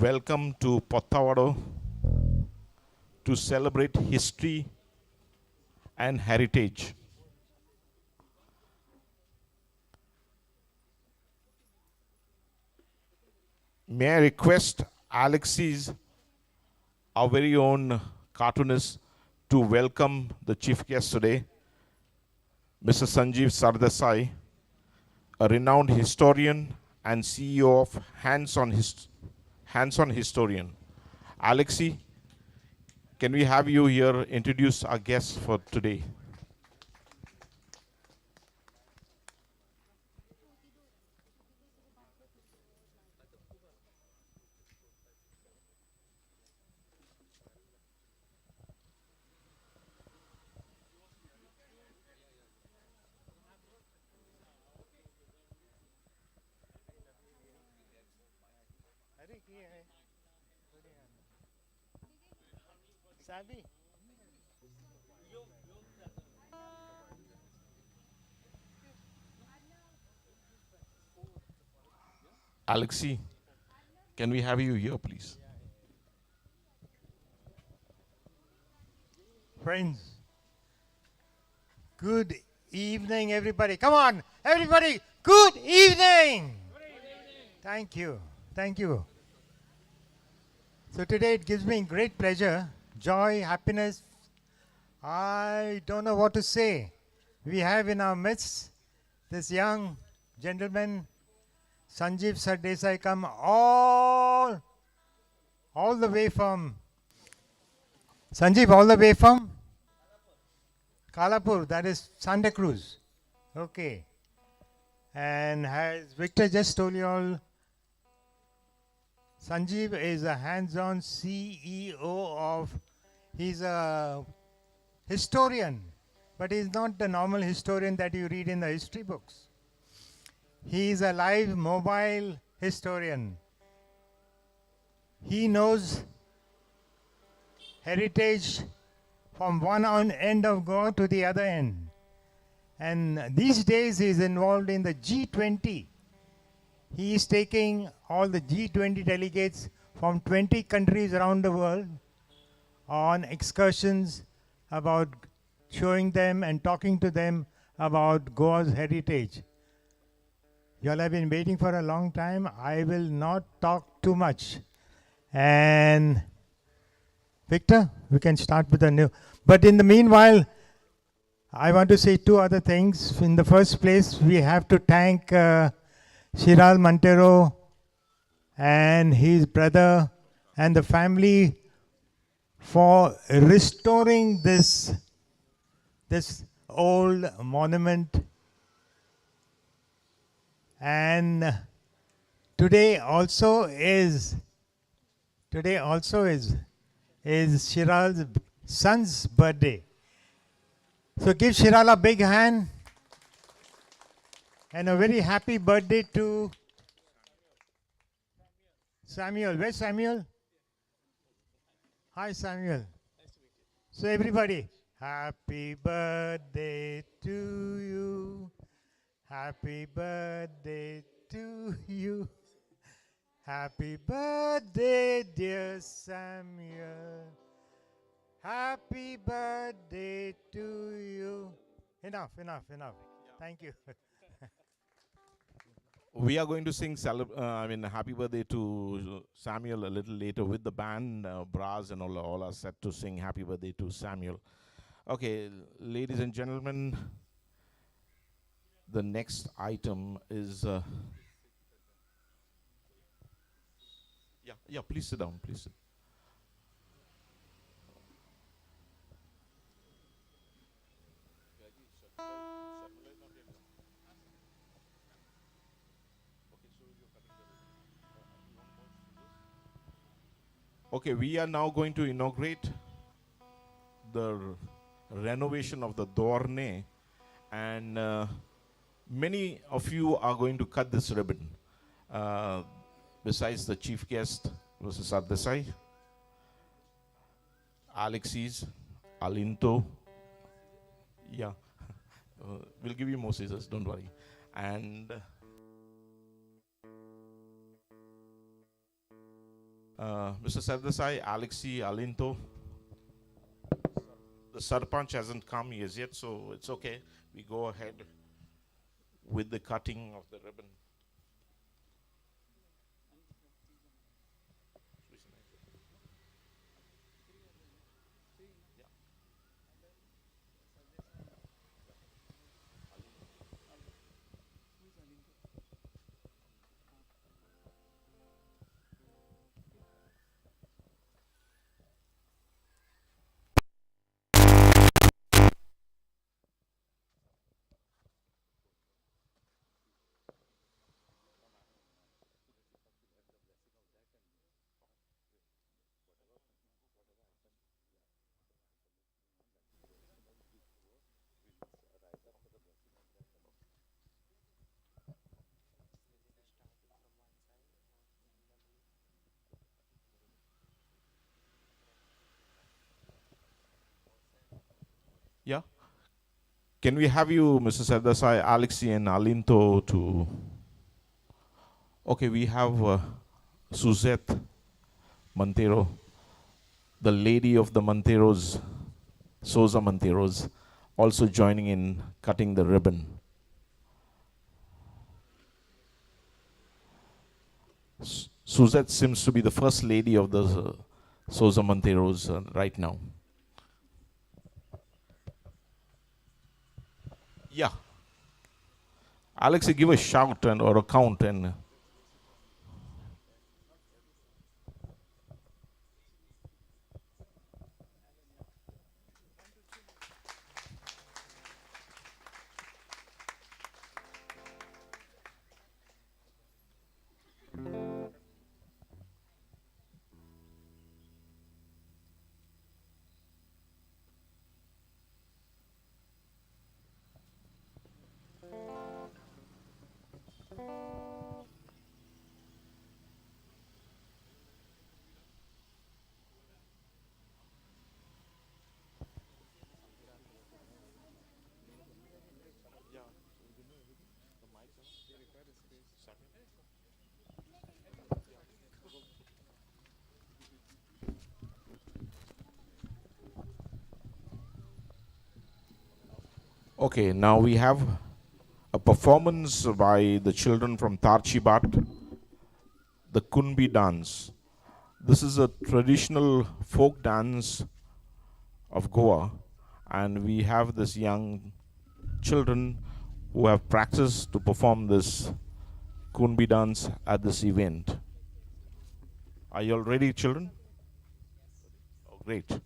welcome to Porta to celebrate history and heritage. May I request Alexis, our very own cartoonist, to welcome the chief guest today, Mr. Sanjeev Sardesai, a renowned historian and CEO of Hands-On Historian. Alexi, can we have you here introduce our guest for today? Alexi, can we have you here, please? Friends, good evening, everybody. Come on, everybody, good evening. Thank you. Thank you. So today it gives me great pleasure, joy, happiness. I don't know what to say. We have in our midst this young gentleman, Sanjeev Sardesai, come all the way from Kalapur, that is Santa Cruz. Okay. And as Victor just told you all, Sanjeev is a hands-on CEO of, he's a historian, but he's not the normal historian that you read in the history books. He's a live mobile historian. He knows heritage from one end of Goa to the other end. And these days he is involved in the G20. He is taking all the G20 delegates from 20 countries around the world on excursions about showing them and talking to them about Goa's heritage. You all have been waiting for a long time. I will not talk too much. And Victor, we can start with the new. But in the meanwhile, I want to say two other things. In the first place, we have to thank Shiral Montero and his brother and the family for restoring this old monument. And today also is Shiral's son's birthday. So give Shiral a big hand and a very happy birthday to Samuel. Where's Samuel? Hi, Samuel. So everybody, happy birthday to you. Happy birthday to you. Happy birthday, dear Samuel. Happy birthday to you. Enough. Thank you. We are going to sing happy birthday to Samuel a little later with the band, brass and all are set to sing happy birthday to Samuel. Okay, ladies and gentlemen, the next item is please sit down, please sit. Okay, we are now going to inaugurate the renovation of the Dovornem, and many of you are going to cut this ribbon. Besides the chief guest, Mr. Sardesai, Alexis, Alinto, we'll give you more scissors, don't worry. And Mr. Sardesai, Alexi, Alinto. The Sarpanch hasn't come as yet, so it's okay. We go ahead with the cutting of the ribbon. Yeah. Can we have you, Mr. Sardesai, Alexi, and Alinto to... Okay, we have Suzette Montero, the lady of the Monteros, Souza Monteros, also joining in cutting the ribbon. Suzette seems to be the first lady of the Souza Monteros right now. Yeah. Alexi, give a shout and or a count and... Okay, now we have a performance by the children from Tarchibat, the Kunbi dance. This is a traditional folk dance of Goa, and we have this young children who have practiced to perform this Kunbi dance at this event. Are you all ready, children? Oh, great.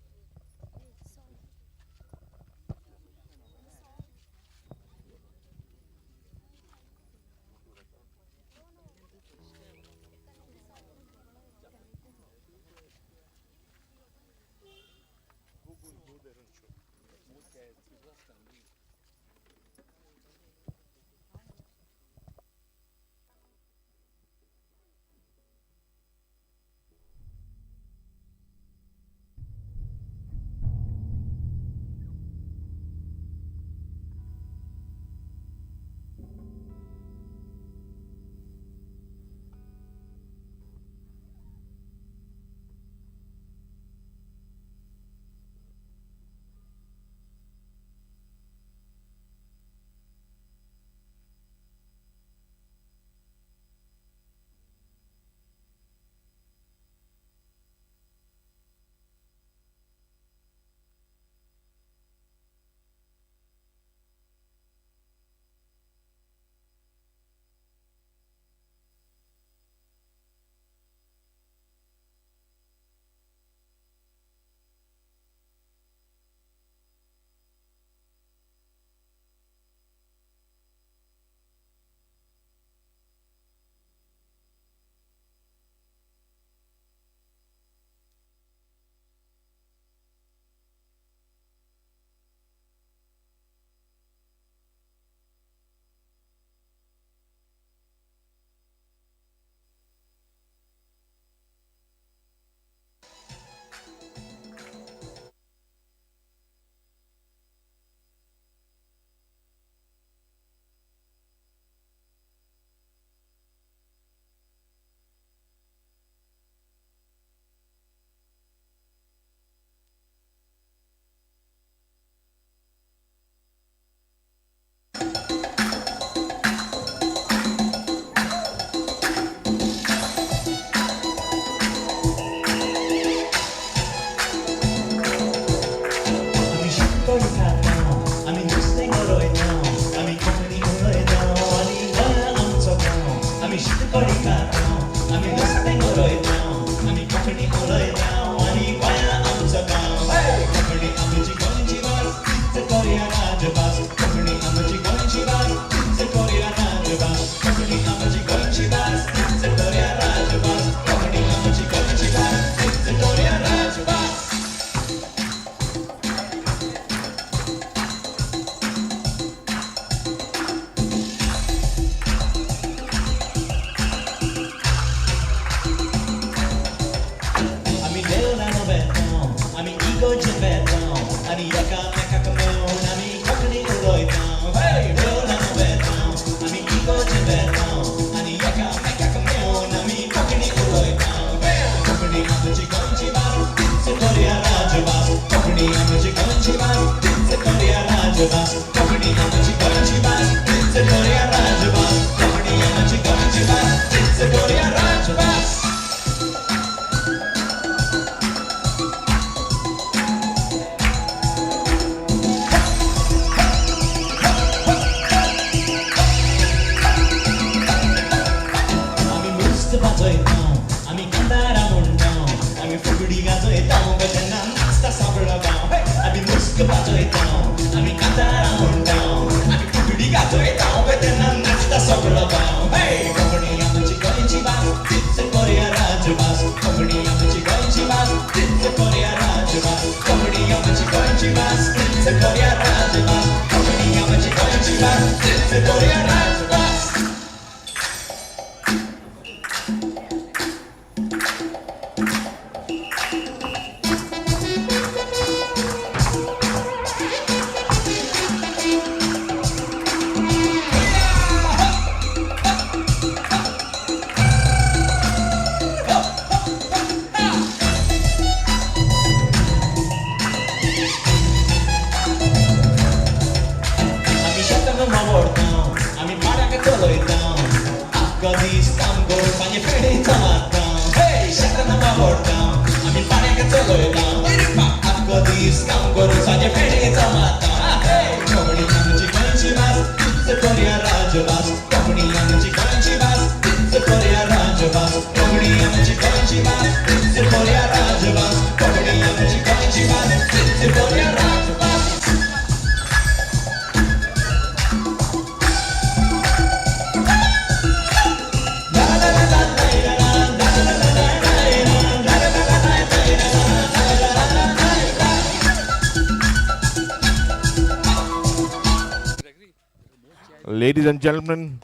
Ladies and gentlemen,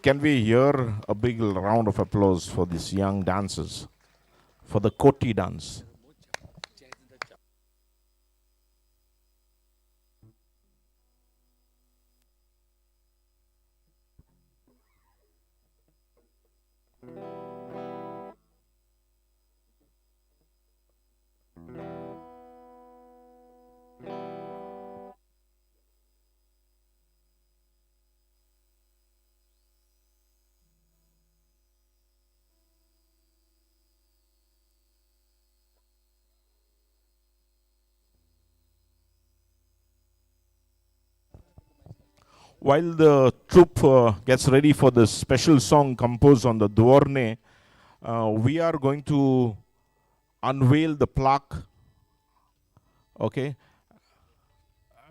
can we hear a big round of applause for these young dancers, for the Koti dance? While the troupe gets ready for the special song composed on the Dovornem, we are going to unveil the plaque. Okay.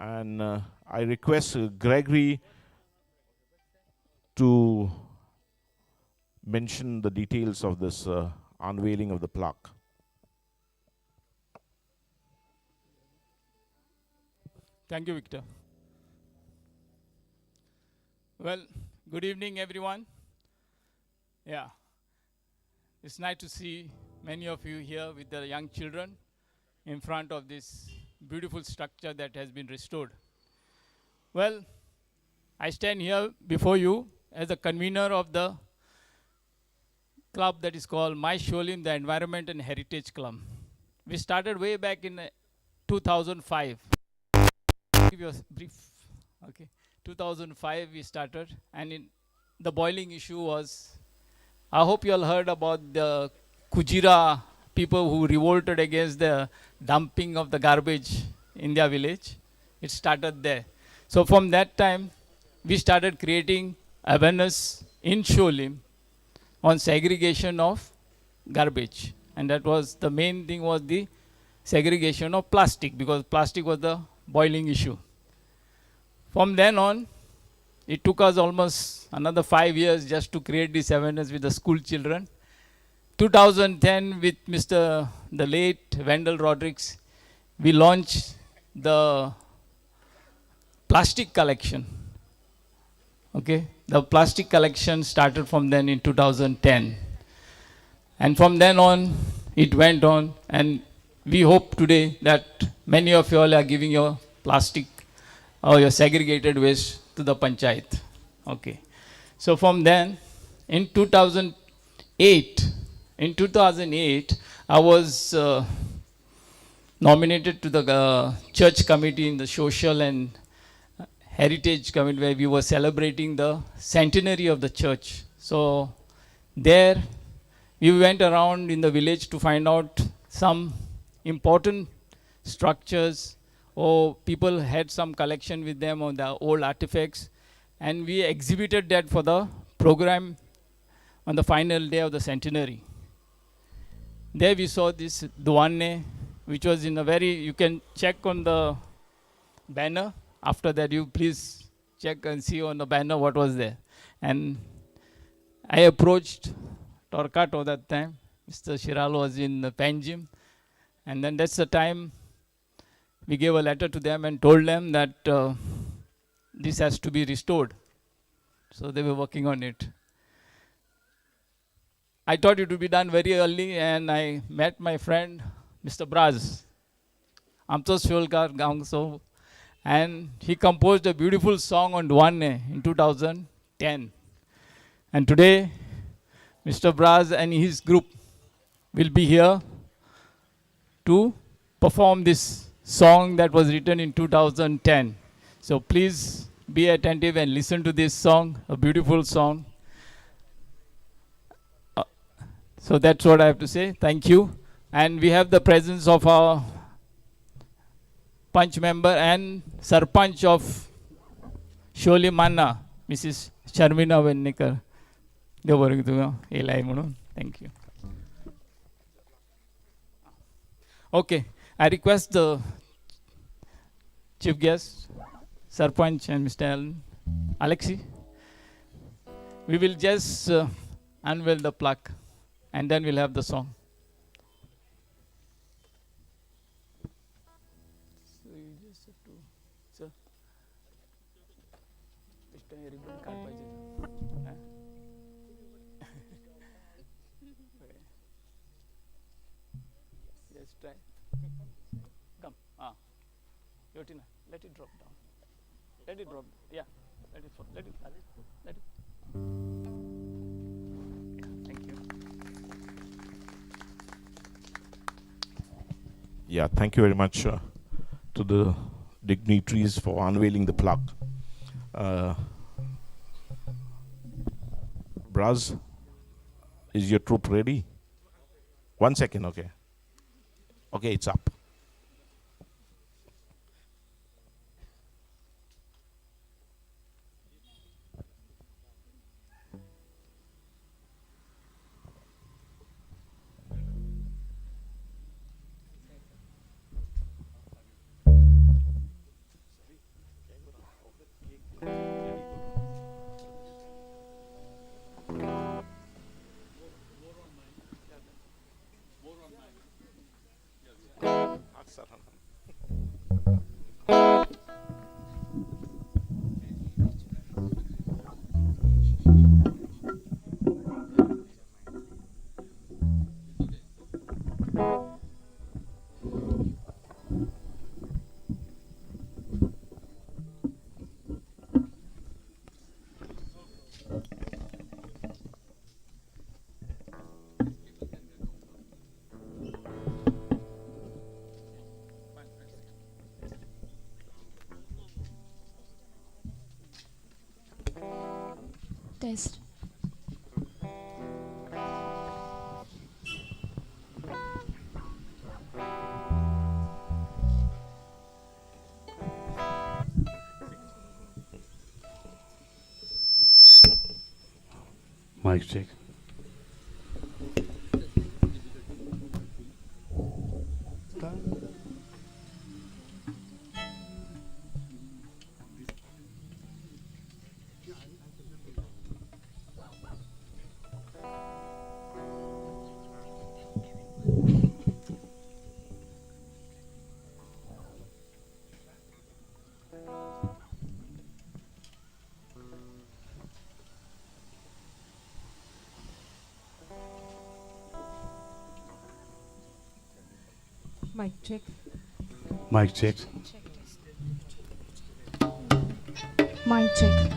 And I request Gregory to mention the details of this unveiling of the plaque. Thank you, Victor. Well, good evening, everyone. Yeah, it's nice to see many of you here with the young children in front of this beautiful structure that has been restored. Well, I stand here before you as the convener of the club that is called My Siolim, the Environment and Heritage Club. We started way back in 2005. I'll give you a brief, okay. 2005 we started, and the boiling issue was, I hope you all heard about the Kujira people who revolted against the dumping of the garbage in their village. It started there. So from that time, we started creating awareness in Siolim on segregation of garbage. And that was the main thing, was the segregation of plastic, because plastic was the boiling issue. From then on, it took us almost another 5 years just to create this awareness with the school children. 2010, with the late Wendell Rodrigues, we launched the plastic collection. Okay, the plastic collection started from then in 2010. And from then on, it went on, and we hope today that many of you all are giving your plastic or your segregated waste to the panchayat. Okay. So from then, in 2008, In 2008, I was nominated to the church committee in the social and heritage committee where we were celebrating the centenary of the church. So there we went around in the village to find out some important structures or people had some collection with them on the old artifacts, and we exhibited that for the program on the final day of the centenary. There we saw this Dovornem, which was in a very, you can check on the banner. After that, you please check and see on the banner what was there. And I approached Torquato that time. Mr. Shiral was in the Panjim. And then that's the time we gave a letter to them and told them that this has to be restored. So they were working on it. I thought it would be done very early, and I met my friend, Mr. Braz. Amtos Sholkar Gangso. And he composed a beautiful song on Dovornem in 2010. And today, Mr. Braz and his group will be here to perform this song that was written in 2010. So please be attentive and listen to this song, a beautiful song. So that's what I have to say. Thank you. And we have the presence of our Panch member and Sarpanch of Siolim, Mrs. Sharmina Vennikar. Thank you. Okay, I request the chief guest, Sarpanch and Mr. Alan, Alexi. We will just unveil the plaque and then we'll have the song. Just try. Come. Yotina, let it drop down. Let it drop. Yeah. Let it fall. Let it. Let it. Thank you. Yeah, thank you very much to the dignitaries for unveiling the plaque. Braz, is your troop ready? 1 second, okay. Okay, it's up. Test. Mic check. Mic check. Mic check. Mic check.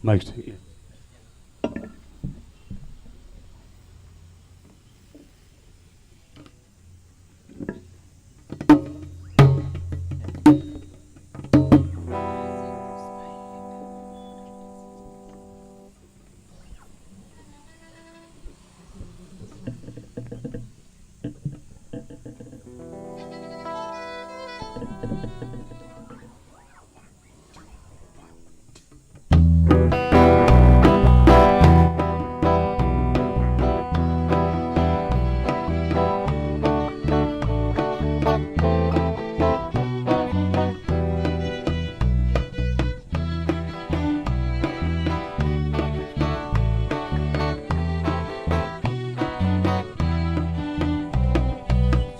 Mic check. Yeah.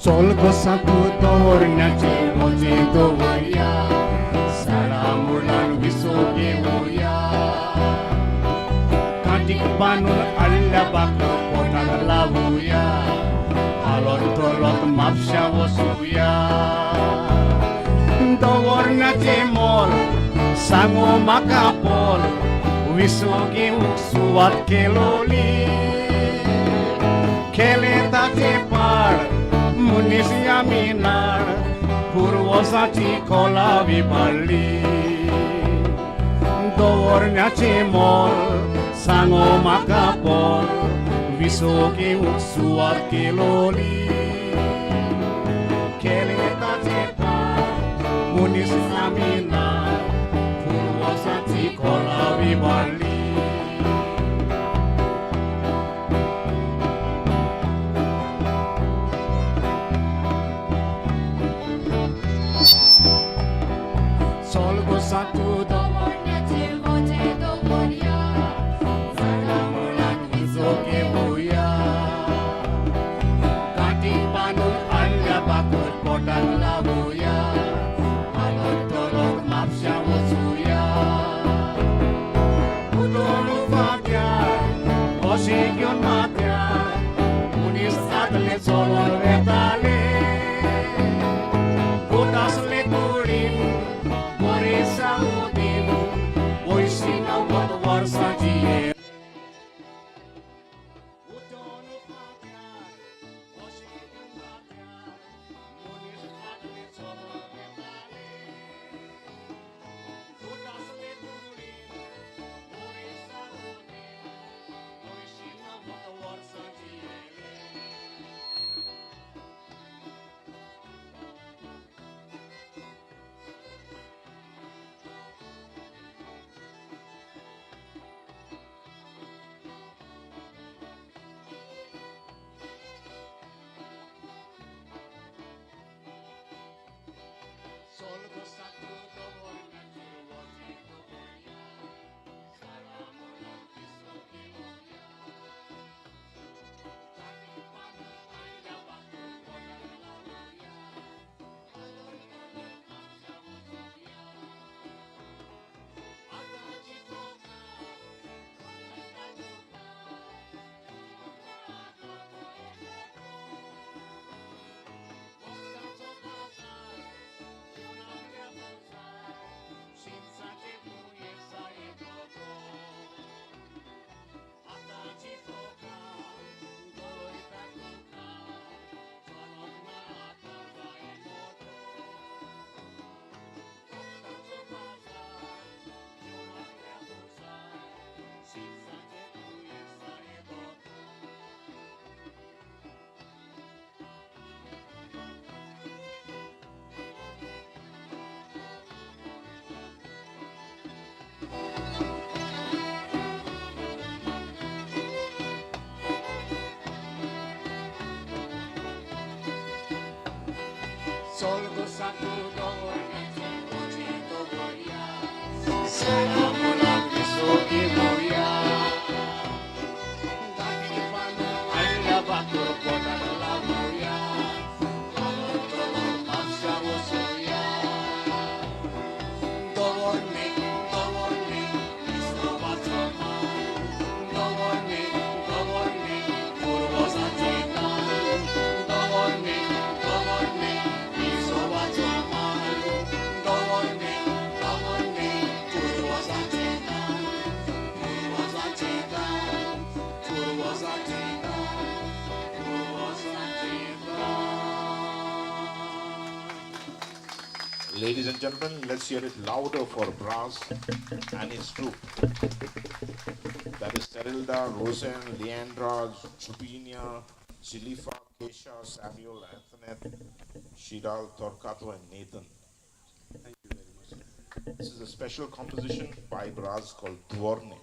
Solko satu dovornya moje dovorya salamulan visoge uya katik banun alla bakko potan lavuya alon tolot mapsha wosuya dovornya mol sango makapol visoge uksuat keloli keleta par Munisia minar, purvosati kolavi balli. Dovornya cemol, sango makapol, visoke uksuat keloli. Keleta cepar, munisia minar, purvosati kolavi balli. Solko satu dovornya moje dovorya salamulan visoge uya katik banun alla bakut potan lavuya alon tolok mapsha wosuya udonu fatyar osigyon matyar unis adle solon vetale kutas lekurin Saudin, oi sina wat warsa die. Udonu patyar, osigyon matyar, munis adle solon vetale. Kutas lekurin, oi Saudin, oi sina wat warsa die. Solko satu dovornya moje dovorya salamulan visoge uya katik banun alla bakko potan lavuya alon tolok mapsha wosuya ada citoka ada duka Solko satu dovornya moje dovorya salamulan visoge uya katik banun alla bakko potan lavuya alon tolok mapsha wosuya dovorne viso vatama dovorne purvosati dovorne viso vatama dovorne purvosati Ladies and gentlemen, let's hear it louder for Brass and his troupe. That is Terilda, Roseanne, Leandra, Chupinia, Chilifa, Kesha, Samuel, Antoinette, Shidal, Torcato, and Nathan. Thank you very much. This is a special composition by Brass called Dovornem.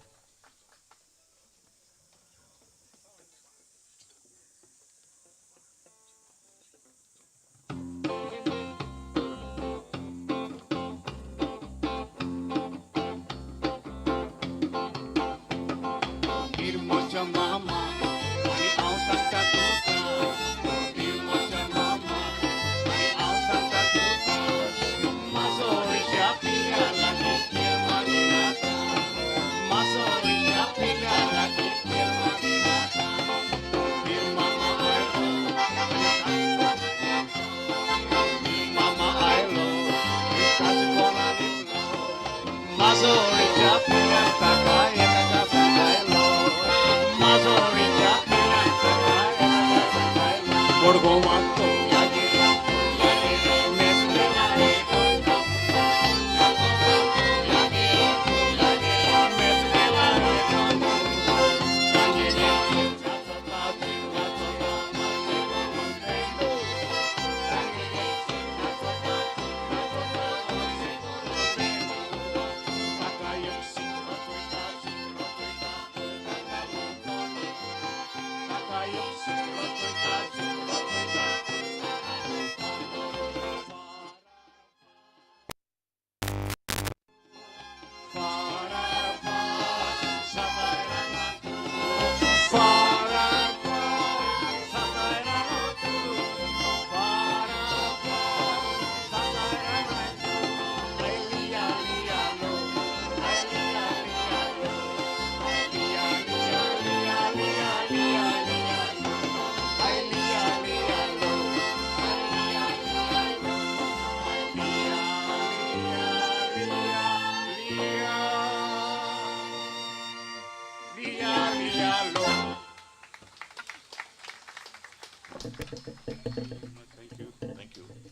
Irmocha mama, ani au santa tuta. Irmocha mama, ani au santa tuta. Masori shapira lagi kirmaninata. Masori shapira lagi kirmaninata. Irmama ailo, Irmama ailo, ikasi kona diplo. Masori shapira takaya kakasakailo. Borgomato,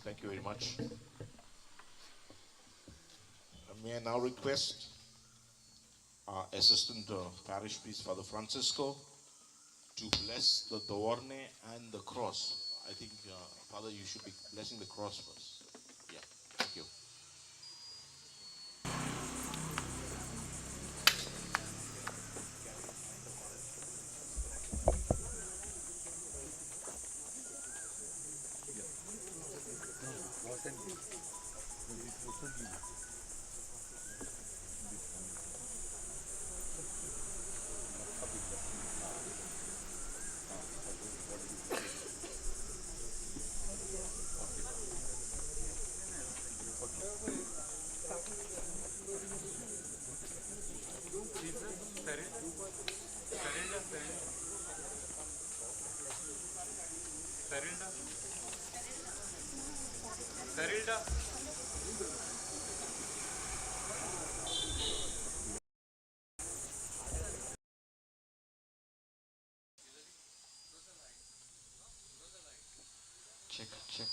Thank you very much. May I now request our Assistant Parish Priest, Father Francisco, to bless the Dovornem and the cross. I think, Father, you should be blessing the cross first. Yeah, thank you. Check.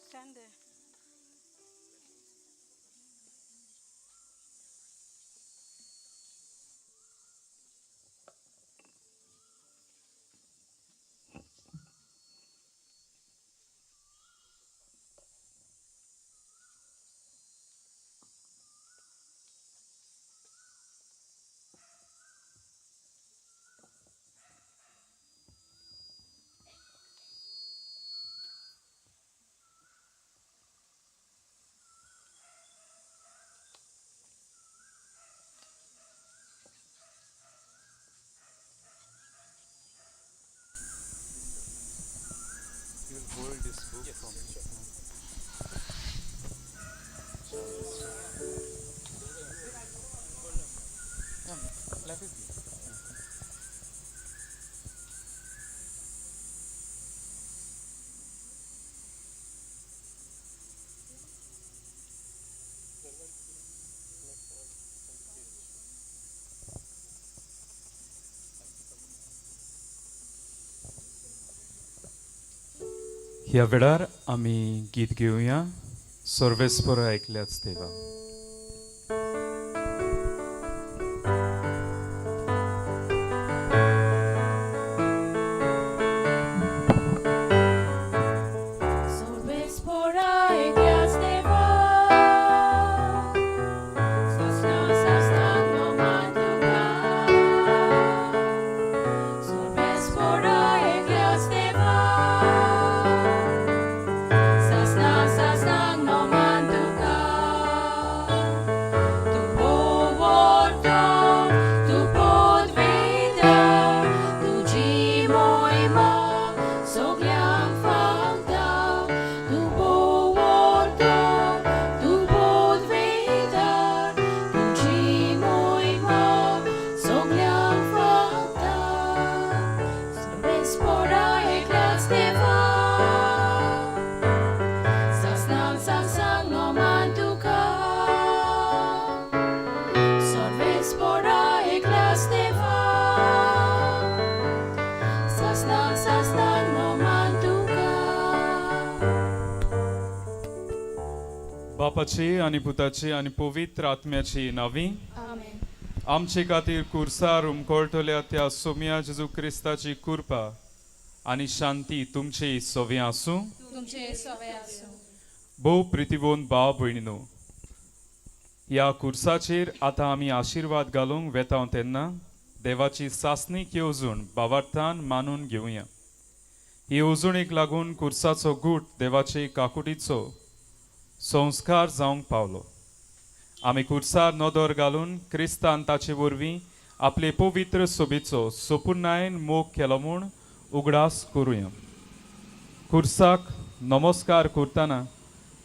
Sen de. ह्या वेळार आमी गीत घेवया सर्वेस्पर ऐकल्याच देवा. बापाची आणि पुताची आणि पवित्र आत्म्याची नावी आमचे खातीर कुर्सार उमकळटल्या त्या सोम्या जेजू क्रिस्ताची कृपा आणि शांती तुमचे सवे आसूं. भोव प्रितीवोन भाव भयणीनो, ह्या कुर्साचेर आतां आमी आशिर्वाद घालूंक वेता तेन्ना देवाची सासणीक येवजून भावार्थान मानून घेवया. ही येवजणेक लागून कुर्साचो गूट देवाचे काकुटीचो संस्कार जावंक पावलो. आमी कुर्सार नदर घालून क्रिस्तान ताचे वरवीं आपले पवित्र सोबीचो सोपुर्णायेन मोग केलो म्हूण उगडास करुया. कुर्साक नमस्कार करतना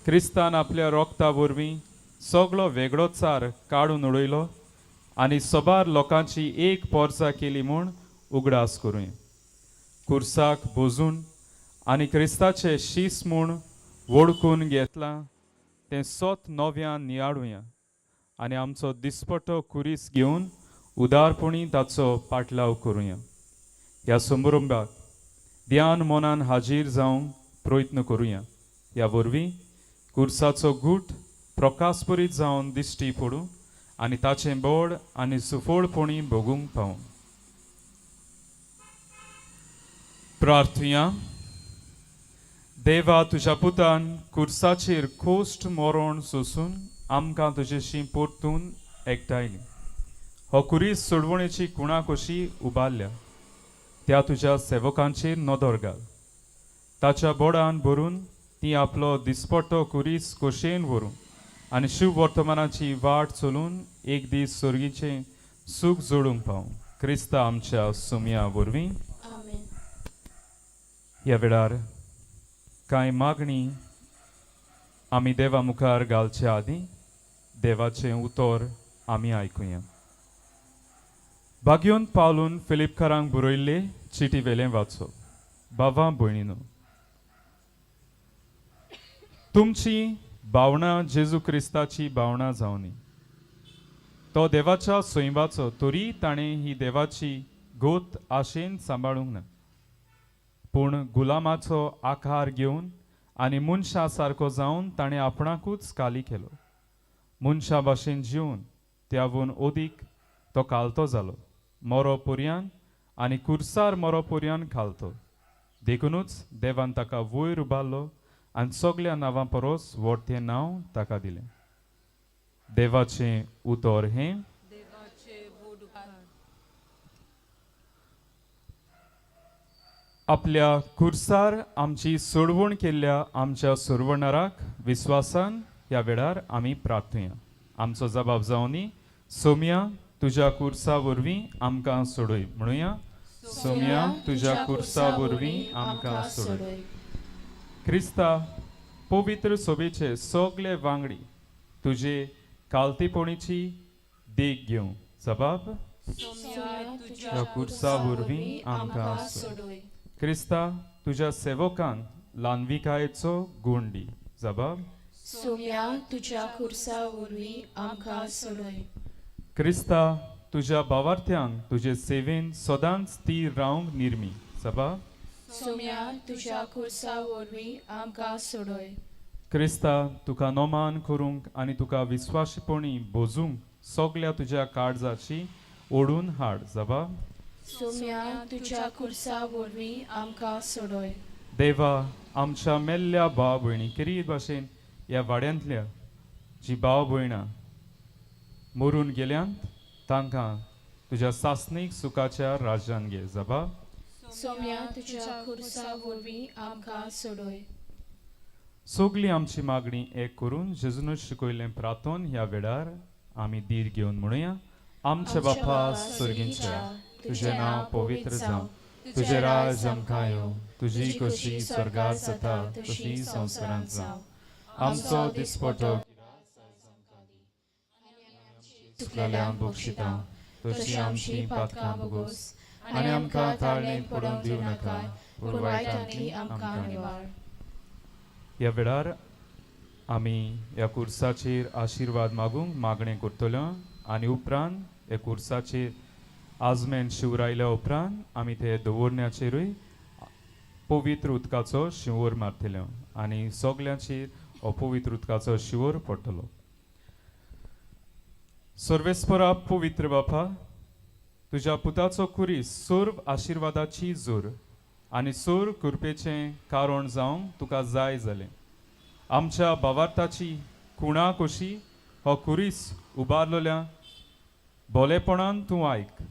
क्रिस्तान आपल्या रोगता वरवीं सगळो वेगळोचार काडून उडयलो आनी सोबार लोकांची एक पोरसां केली म्हूण उगडास करुया. कुर्साक बोजून आनी क्रिस्ताचे शीस म्हूण वळखून घेतलां तें सोत नव्यान नियाळुया आनी आमचो दिसपटो कुरीस घेवन उदारपणी ताचो पाटलाव करुया. ह्या समारंभाक ध्यान मनान हाजीर जावंक प्रयत्न करुया. ह्या वरवीं कुर्साचो गूट प्रकाशपरीत जावन दिश्टी पडूं आनी ताचें बोड आनी सुफोळपणी भोगूंक पावूं. प्रार्थुया. देवा, तुज्या पुतान कुर्साचेर खोस्ट मरण सोसून आमकां तुजेशी परतून एकठांयली. हो कुरीस सोडवणेची कुणा कशी उबारल्या त्या तुज्या सेवकांचेर नदर घाल. ताच्या बोडान भरून ती आपलो दिसपट्टो कुरीस खोशेन व्हरूं आनी शिव वर्तमानाची वाट चलून एक दीस सर्गीचे सूख जोडूंक पावूं. क्रिस्ता आमच्या सुम्या वरवीं. ह्या वेळार कांय मागणी आमी देवा मुखार घालचे आदीं देवाचें उतर आमी आयकुया. भाग्योन पावलून फिलिपकारांक बरयल्ले चिटी वेलें वाचो. बाबा भयणीनो, तुमची भावना जेजू क्रिस्ताची भावना जावनी. तो देवाच्या सैमाचो, तरी ताणें ही देवाची गोत आशेन सांबाळूंक ना, पूण गुलामाचो आकार घेवन आनी मनशा सारको जावन ताणें आपणाकूच खाली केलो. मनशा भाशेन जिवन त्यावून ओदीक तो खालतो जालो, मरो पर्यान आनी कुर्सार मरो पर्यान खालतो. देखूनच देवान ताका वयर उबारलो आनी सगळ्या नांवां परस व्हडतें नांव ताका दिलें. देवाचें उतर हें. आपल्या कुर्सार आमची सोडवण केल्ल्या आमच्या सोडवणाराक विश्वासान ह्या वेळार आमी प्रार्थुया. आमचो जबाब जावनी, सोम्या तुज्या कुर्सा वरवीं आमकां सोडय म्हणुया. सोम्या तुज्या कुर्सा वरवीं आमकां सोडय. ख्रिस्ता पवित्र सोबेचे सगळे वांगडी तुझे कालतेपणीची देख घेवं जबाब ह्या कुर्सा वरवीं आमकां सोडय. क्रिस्ता तुझ्या सेवकांक ल्हानविकायेचो गूण दी जबाब सोम्या तुझ्या खुर्सा वरवीं आमकां सोडय. क्रिस्ता तुझ्या भावार्थ्यांक तुजे सेवेन सदांच स्थिर रावंक निर्मी जबाब सोम्या तुझ्या खुर्सा वरवीं आमकां सोडय. क्रिस्ता तुका नोमान करूंक आनी तुका विस्वासपणी बोजूंक सगळ्या तुझ्या काळजाची ओडून हाड जबाब सोम्या तुझ्या खुर्सा वरवीं आमकां सोडय. देवा आमच्या मेल्ल्या भाव भयणी किरीत भाशेन ह्या वाड्यांतल्या जी भाव भयणां मरून गेल्यांत तांकां तुज्या सासणीक सुखाच्या राज्यान घे जबाब सोम्या तुझ्या खुर्सा वरवीं आमकां सोडय. सगळी आमची मागणी एक करून जेजून शिकयलें प्रार्थन ह्या वेळार आमी धीर घेवन म्हणुया. आमचे बापा सुर्गींच्या तुझें नांव पवित्र जावं. तुझें राज आमकां येवं. तुजी कशी स्वर्गार जाता तशी संवसारांत जावं. आमचो दिसपटो चुकलेल्यांक बक्षिता तशी आमची पातकां भोगोस आनी आमकां ताळणेंत पडोवंक दिवं नाका पूण वायटांतली आमकां निवार. ह्या वेळार आमी ह्या कुर्साचेर आशिर्वाद मागूंक मागणें करतलो आनी उपरांत ह्या कुर्साचेर आजमेन शिवरायल्या उपरांत आमी ते दवरण्याचेरूय पवित्र उदकाचो शिवोर मारतलो आनी सगळ्यांचेर हो पवित्र उदकाचो शिवोर पडटलो. सर्वेस्परा पवित्र बापा तुज्या पुताचो कुरीस सर्व आशिर्वादाची जोर आनी सोर कृपेचें कारण जावंक तुका जाय जालें. आमच्या भावार्थाची खुणा कशी हो कुरीस उबारलोल्या भोलेपणान तूं आयक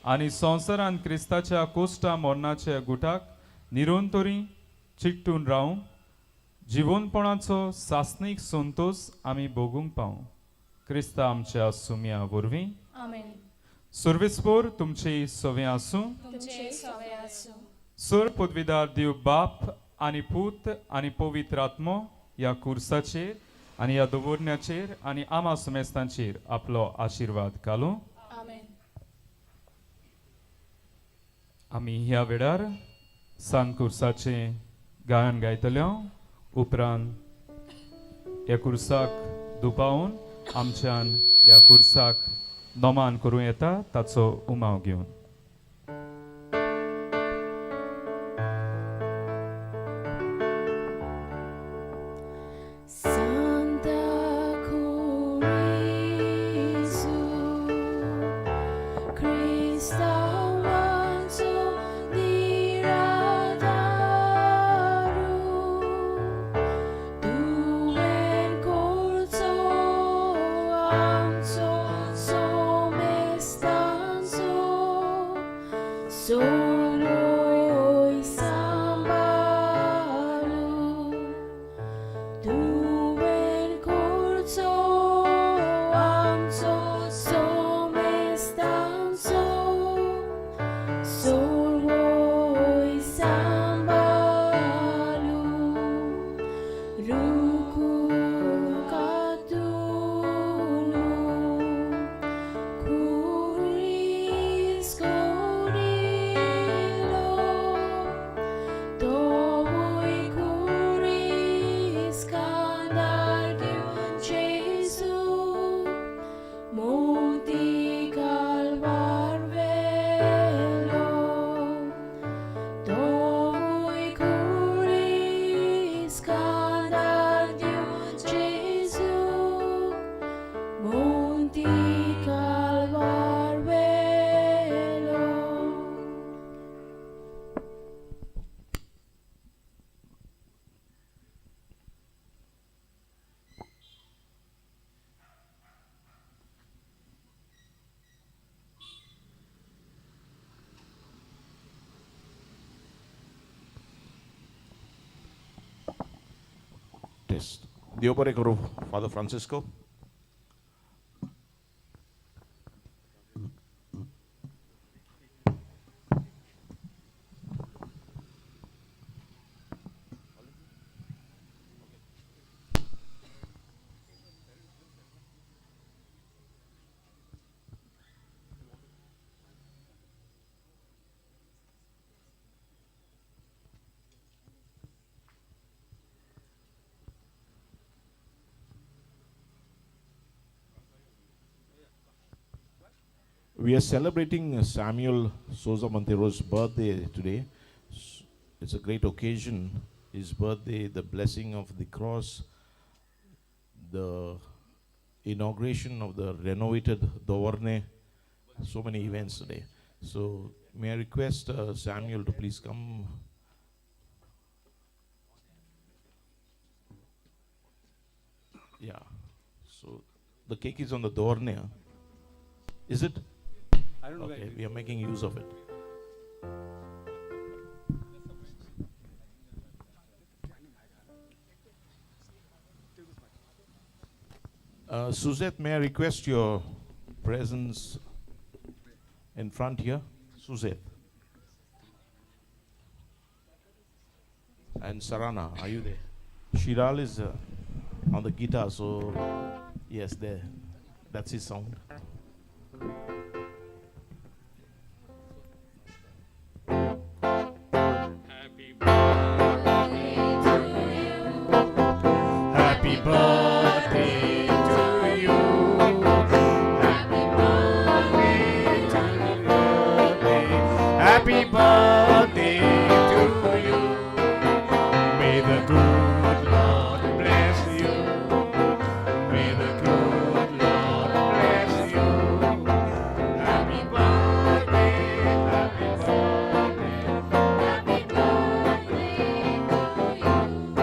आनी संवसारांत क्रिस्ताच्या कोश्टा मोर्नाच्या गुटाक निरंतरी चिट्टून रावंक जिवनपणाचो सासणीक संतोश आमी भोगूंक पावूं. क्रिस्ता आमच्या सुम्या वरवीं आमेन. सर्वेस्पोर तुमची सवय आसूं. तुमचे सवय आसूं. सर पदवीदार देव बाप आनी पूत आनी पवित्र आत्मो ह्या कुर्साचेर आनी ह्या दवरण्याचेर आनी आमा समेस्तांचेर आपलो आशिर्वाद घालूं. आमेन. आमी ह्या वेळार सांग कुर्साचें गायन गायतले उपरांत ह्या कुर्साक दुपावून आमच्यान ह्या कुर्साक नोमान करूं येता ताचो उमाव घेवन. Dio por el Father Francisco. We are celebrating Samuel Souza Montero's birthday today. It's a great occasion. His birthday, the blessing of the cross, the inauguration of the renovated Dovornem, so many events today. So may I request Samuel to please come. Yeah. So the cake is on the Dovornem. Is it? I don't know Okay, where we are making use of it. Suzette, may I request your presence in front here? Suzette. And Sarana, are you there? Shiral is on the guitar, so yes, there. That's his sound. Happy birthday to you. Happy birthday to you. Happy birthday to you. May the good Lord bless you. May the good Lord bless you. Happy birthday, happy birthday, happy birthday to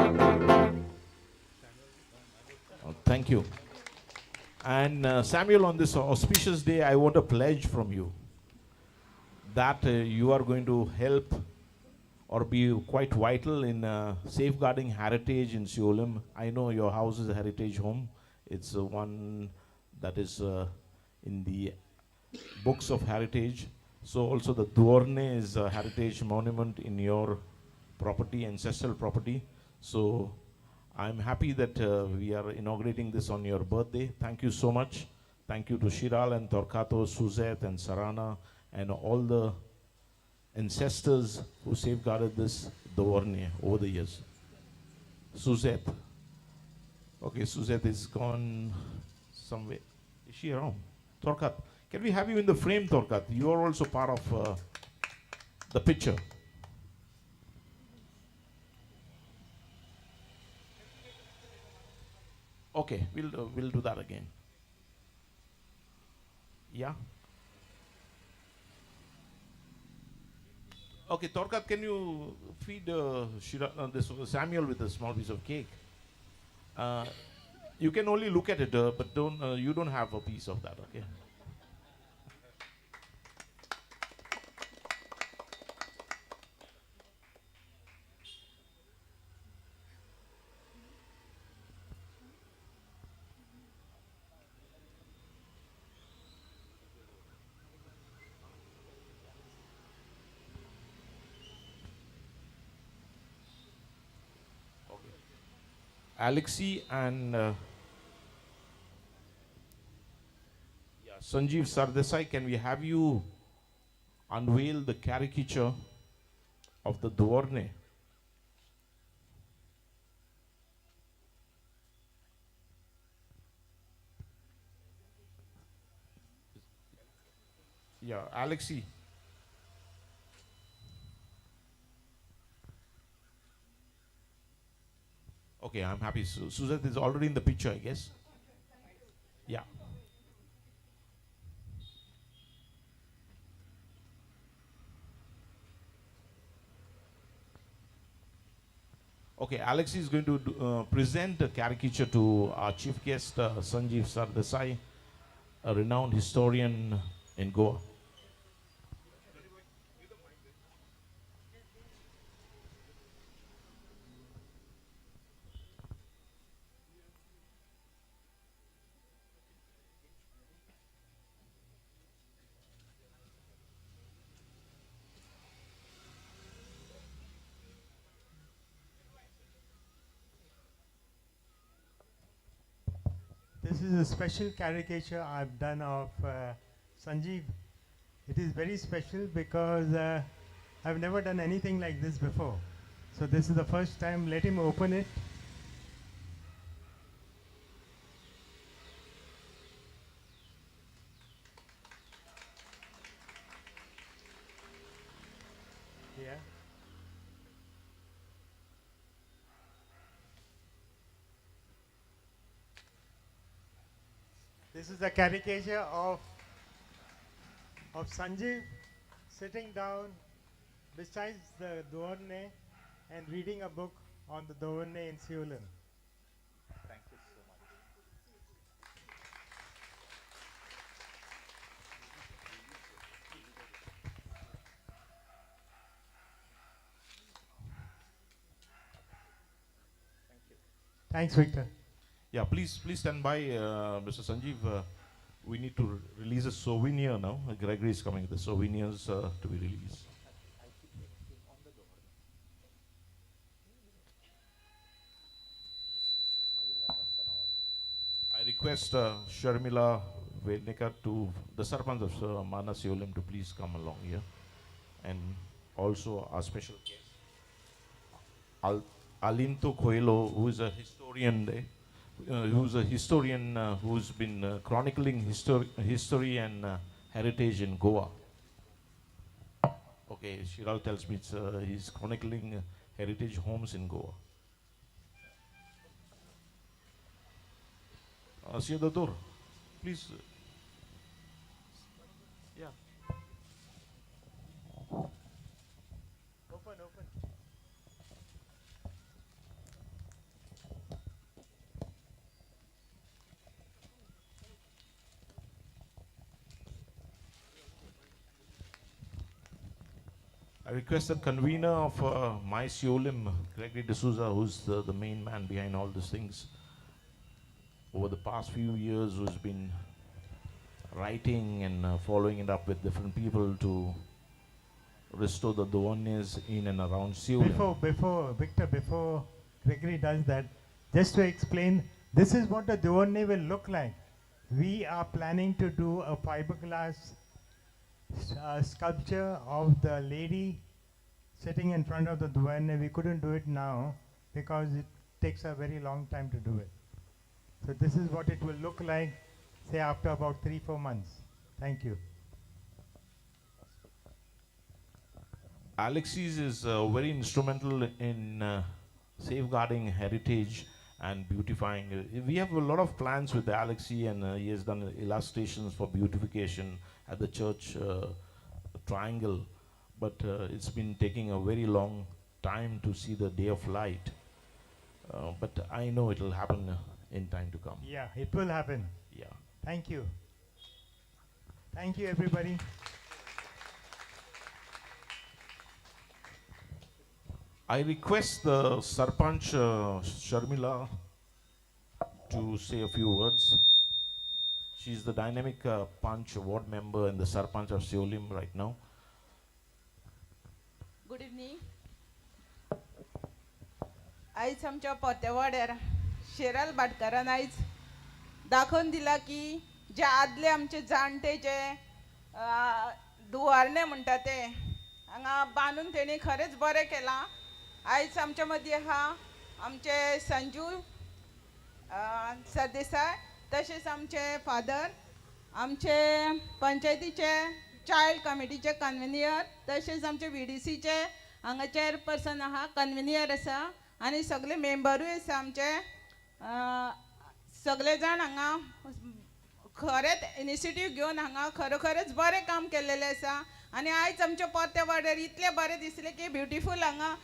you. Thank you. And Samuel, on this auspicious day, I want a pledge from you that you are going to help or be quite vital in safeguarding heritage in Siolim. I know your house is a heritage home. It's one that is in the books of heritage. So also the Dovornem is a heritage monument in your property, ancestral property. So I'm happy that we are inaugurating this on your birthday. Thank you so much. Thank you to Shiral and Torquato, Suzette and Sarana and all the ancestors who safeguarded this Dovornem over the years. Suzette. Okay, Suzette is gone somewhere. Is she around? Torquat. Can we have you in the frame, Torquat? You are also part of the picture. Okay, we'll do that again. Yeah. Okay, Torquat, can you feed this Samuel with a small piece of cake? You can only look at it, but you don't have a piece of that. Okay. Alexi and Sanjeev Sardesai, can we have you unveil the caricature of the Dovornem? Yeah, Alexi. Okay, I'm happy. Suzette is already in the picture, I guess. Yeah. Okay, Alex is going to present a caricature to our chief guest, Sanjeev Sardesai, a renowned historian in Goa. This is a special caricature I've done of Sanjeev. It is very special because I've never done anything like this before. So this is the first time. Let him open it. This is a caricature of Sanjeev sitting down besides the Dovornem and reading a book on the Dovornem in Siolim. Thanks, Victor. Yeah, please stand by, Mr. Sanjeev. We need to release a souvenir now. Gregory is coming with the souvenirs to be released. I request Sharmila Vednikar to the Sarpanch of Mana Siolim to please come along here, and also our special guest Alinto Coelho, who is a historian there, who's been chronicling history and heritage in Goa. Okay, Shiral tells me he's chronicling heritage homes in Goa. See the door, please. Yeah. Open. I request the convener of My Siolim, Gregory D'Souza, who's the main man behind all these things, over the past few years, who's been writing and following it up with different people to restore the Dovornes in and around Siolim. Before Gregory does that, just to explain, this is what the Dovornem will look like. We are planning to do a fiberglass sculpture of the lady sitting in front of the Dovornem. We couldn't do it now because it takes a very long time to do it. So this is what it will look like, say after about 3-4 months. Thank you. Alexis is very instrumental in safeguarding heritage and beautifying. We have a lot of plans with Alexis, and he has done illustrations for beautification at the church triangle, but it's been taking a very long time to see the day of light. But I know it will happen in time to come. Yeah, it will happen. Yeah. Thank you. Thank you, everybody. I request the Sarpanch Sharmila to say a few words. She's the dynamic Panch ward member and the Sarpanch of Siolim right now. Good evening. आयज आमच्या पोतेवाड्यार शेराल भाटकारान आयज दाखोवन दिला की जे आदले आमचे जाणटे जे दुवारणे म्हणटा ते हांगा बांदून तेणी खरेंच बरें केलां. आयज आमच्या मदीं आहा आमचे संजू सरदेसाय, तशेंच आमचे फादर, आमचे पंचायतीचे चायल्ड कमिटीचे कन्व्हिनियर, तशेंच आमचे VDCचे हांगा चेअरपर्सन आहा, कन्व्हिनियर आसा, आनी सगळे मेंबरूय आसा आमचे. सगळे जाण हांगा खरेंच इनिशिएटीव घेवन हांगा खरोखरच बरें काम केल्लेलें आसा. आनी आयज आमच्या पोरत्या वाड्यार इतलें बरें दिसलें की ब्युटिफूल हांगा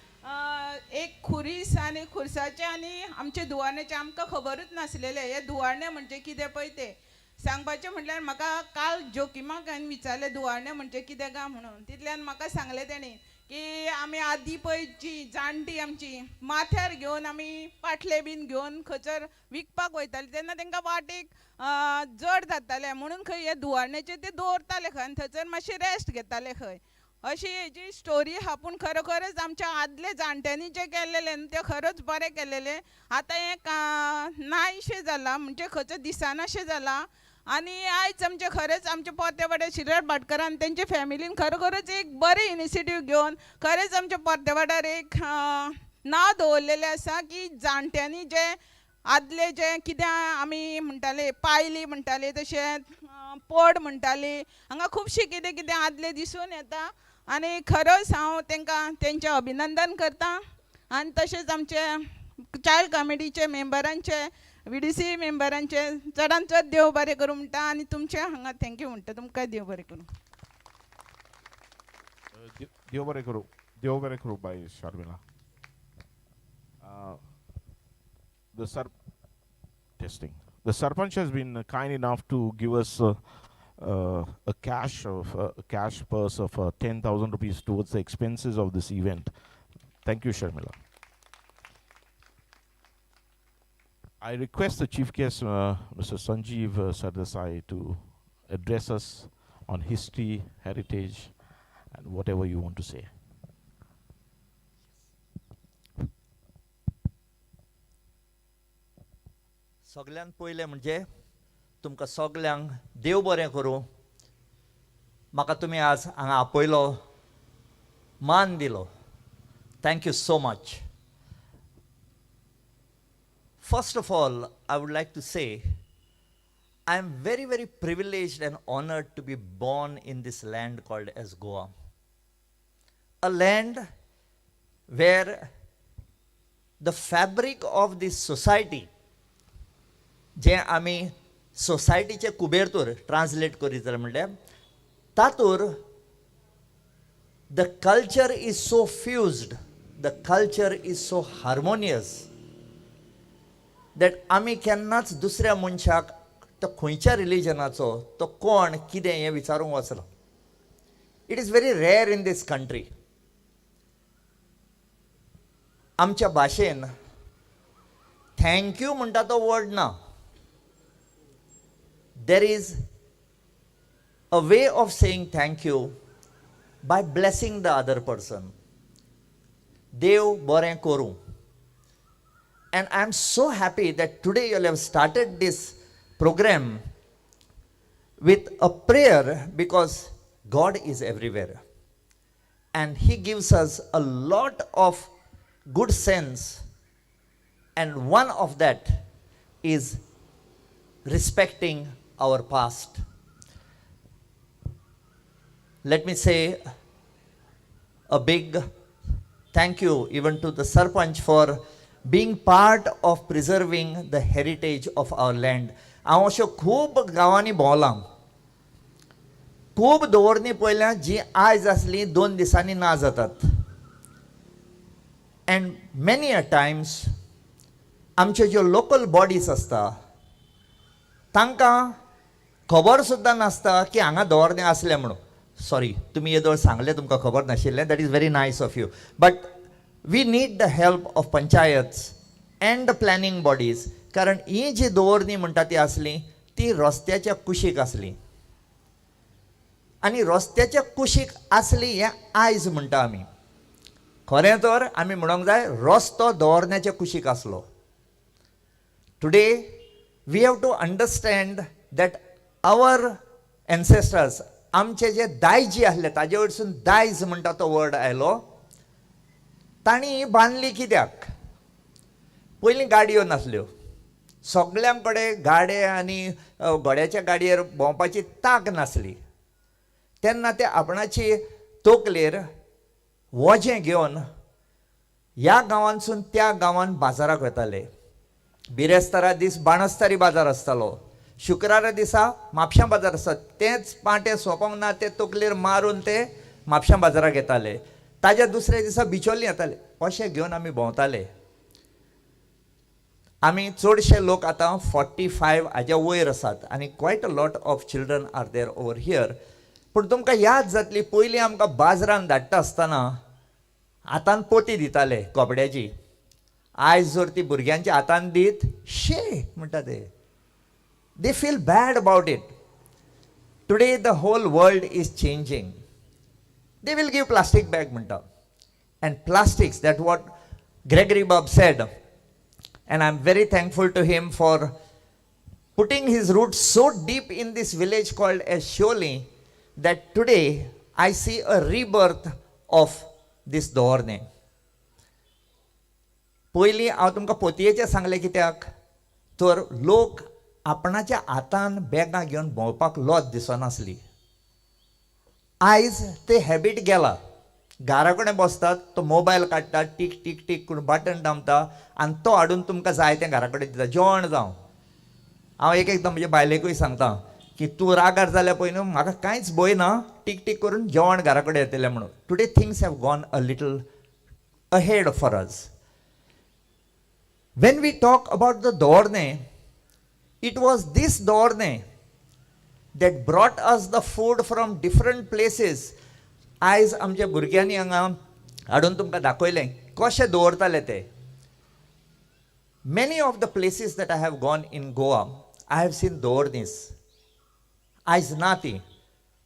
एक खुरीस आनी खुर्साचें आनी आमचे दुवारण्याचें आमकां खबरूच नासलेलें. हे दुवारणे म्हणजे कितें पळय ते सांगपाचें म्हटल्यार म्हाका काल जोकिमाक हांवें विचारलें दुवारणे म्हणजे कितें गा म्हणून. तितल्यान म्हाका सांगलें तेणी की आमी आदीं पळय जाणटी आमची माथ्यार घेवन आमी पाटले बीन घेवन खंयसर विकपाक वयतालीं तेन्ना तांकां वाटेक जड जातालें म्हणून खंय हे दुवारण्याचेर ते दवरताले खंय आनी थंयसर मातशें रेस्ट घेताले खंय. अशी हेजी स्टोरी आहा. पूण खरोखरच आमच्या आदले जाणट्यांनी जें केल्लेलें न्हू तें खरोच बरें केल्लेलें. आतां हें नायशें जालां म्हणजे खंयचो दिसानाशें जालां. आनी आयज आमचे खरेंच आमचे पोरते वाड्यार शिरड भाटकारान तेंचे फॅमिलीन खरोखरच एक बरें इनिशिएटीव घेवन खरेंच आमच्या पोरते वाड्यार एक नांव दवरलेलें आसा की जाणट्यांनी जे आदले जे कितें आमी म्हणटाले पायली म्हणटाले तशें पड म्हणटाली हांगा खुबशीं कितें कितें आदलें दिसून येता. आनी खरोच हांव तांकां तेंचें अभिनंदन करतां. आनी तशेंच आमचे चायल्ड कमिटीचे मेंबरांचे VDC मेंबरांचे चडांत चड देव बरें करूं म्हणटा आनी तुमचे हांगा थँक्यू म्हणटा तुमकां देव बरें करूं. Dev bere karo by Sharmila. The Sarpanch has been kind enough to give us a cash purse of 10,000 rupees towards the expenses of this event. Thank you, Sharmila. I request the chief guest, Mr. Sanjeev Sardesai, to address us on history, heritage, and whatever you want to say. सगळ्यांत पयलें म्हणजे तुमकां सगल्यांक देव बरें करूं. म्हाका तुमी आज हांगा आपयलो, मान दिलो. Thank you so much. First of all, I would like to say I am very, very privileged and honored to be born in this land called as Goa. A land where the fabric of this society, जे आमी सोसायटीचे कुबेरतूर translate करीत जाल्यार म्हणल्यार तातूर the culture is so fused, the culture is so harmonious that आमी केन्नाच दुसऱ्या मनशाक तो खंयच्या रिलीजनाचो, तो कोण, कितें हें विचारूंक वचना. It is very rare in this country. आमच्या भाशेन थँक्यू म्हणटा तो वर्ड ना. There is a way of saying thank you by blessing the other person. Dev bore koru. And I am so happy that today you have started this program with a prayer, because God is everywhere. And He gives us a lot of good sense. And one of that is respecting our past. Let me say a big thank you even to the Sarpanch for being part of preserving the heritage of our land. हांव अश्यो खूब गांवांनी भोंवलां. खूब दवरणी पळयल्या जी आयज आसली 2 दिसांनी ना जातात. And many a times आमच्यो ज्यो लोकल बॉडीज आसता तांकां खबर सुद्दां नासता की हांगा दवरणे आसले म्हणून. सॉरी, तुमी येदोळ सांगलें, तुमकां खबर नाशिल्लें. That is very nice of you. But we need the help of panchayats and the planning bodies. कारण ही जी दवरणी म्हणटा ती आसली ती रस्त्याच्या कुशीक आसली. आनी रस्त्याच्या कुशीक आसली हें आयज म्हणटा आमी. खरें तर आमी म्हणूंक जाय रस्तो दवरण्याच्या कुशीक आसलो. Today we have to understand that our ancestors, आमचे जे दायजी आसले ताजे वयरसून दायज म्हणटा तो वर्ड आयलो. तांणी बांदली कित्याक? पयलीं गाडयो नासल्यो. सगळ्यां कडेन गाडे आनी घोड्याच्या गाडयेर भोंवपाची तांक नासली. तेन्ना ते आपणाची तोकलेर वजें घेवन ह्या गांवांतसून त्या गांवांत बाजाराक वताले. बिरेस्तारा दीस बाणस्तारी बाजार आसतालो. शुक्रारा दिसा म्हापशां बाजार आसता. तेंच पाटें सोंपोंक ना ते तकलेर मारून ते म्हापशां बाजाराक येताले. ताज्या दुसऱ्या दिसा बिचोली येताले. अशें घेवन आमी भोंवताले. आमी चडशे लोक आतां 45 हाज्या वयर आसात आनी quite a lot of children are there over here. पूण तुमकां याद जातली पयलीं आमकां बाजारान धाडटा आसतना हातान पोती दिताले कपड्याची. आयज जर ती भुरग्यांच्या हातान दीत शे म्हणटा ते. They feel bad about it. Today the whole world is changing. They will give plastic bag म्हणटा. And plastics, that what Gregory बाब said. And I'm very thankful to him for putting his roots so deep in this village called as Siolim that today I see a rebirth of this Dovornem. पयलीं हांव तुमकां पोतयेचें सांगलें कित्याक तर लोक आपणाच्या हातान बॅगां घेवन भोंवपाक लज दिसनासली. आयज ते हॅबीट गेला. घरा कडेन बसतात, तो मोबायल काडटा, टीक टीक टीक करून बटन दामता आनी तो हाडून तुमकां जाय तें घरा कडेन दिता, जेवण जावं. हांव एक एकदां म्हज्या बायलेकूय सांगता की तूं रागार जाल्या पळय न्हू, म्हाका कांयच भंय ना, टीक टीक करून जेवण घरा कडेन येतलें म्हणून. Today things have gone a little ahead for us. When we talk about the Dovornem, it was this Dovornem that brought us the food from different places. आयज आमच्या भुरग्यांनी हांगा हाडून तुमकां दाखयलें कशें दवरताले ते. Many of the places that I have gone in Goa, I have seen Dovornis. आयज ना ती.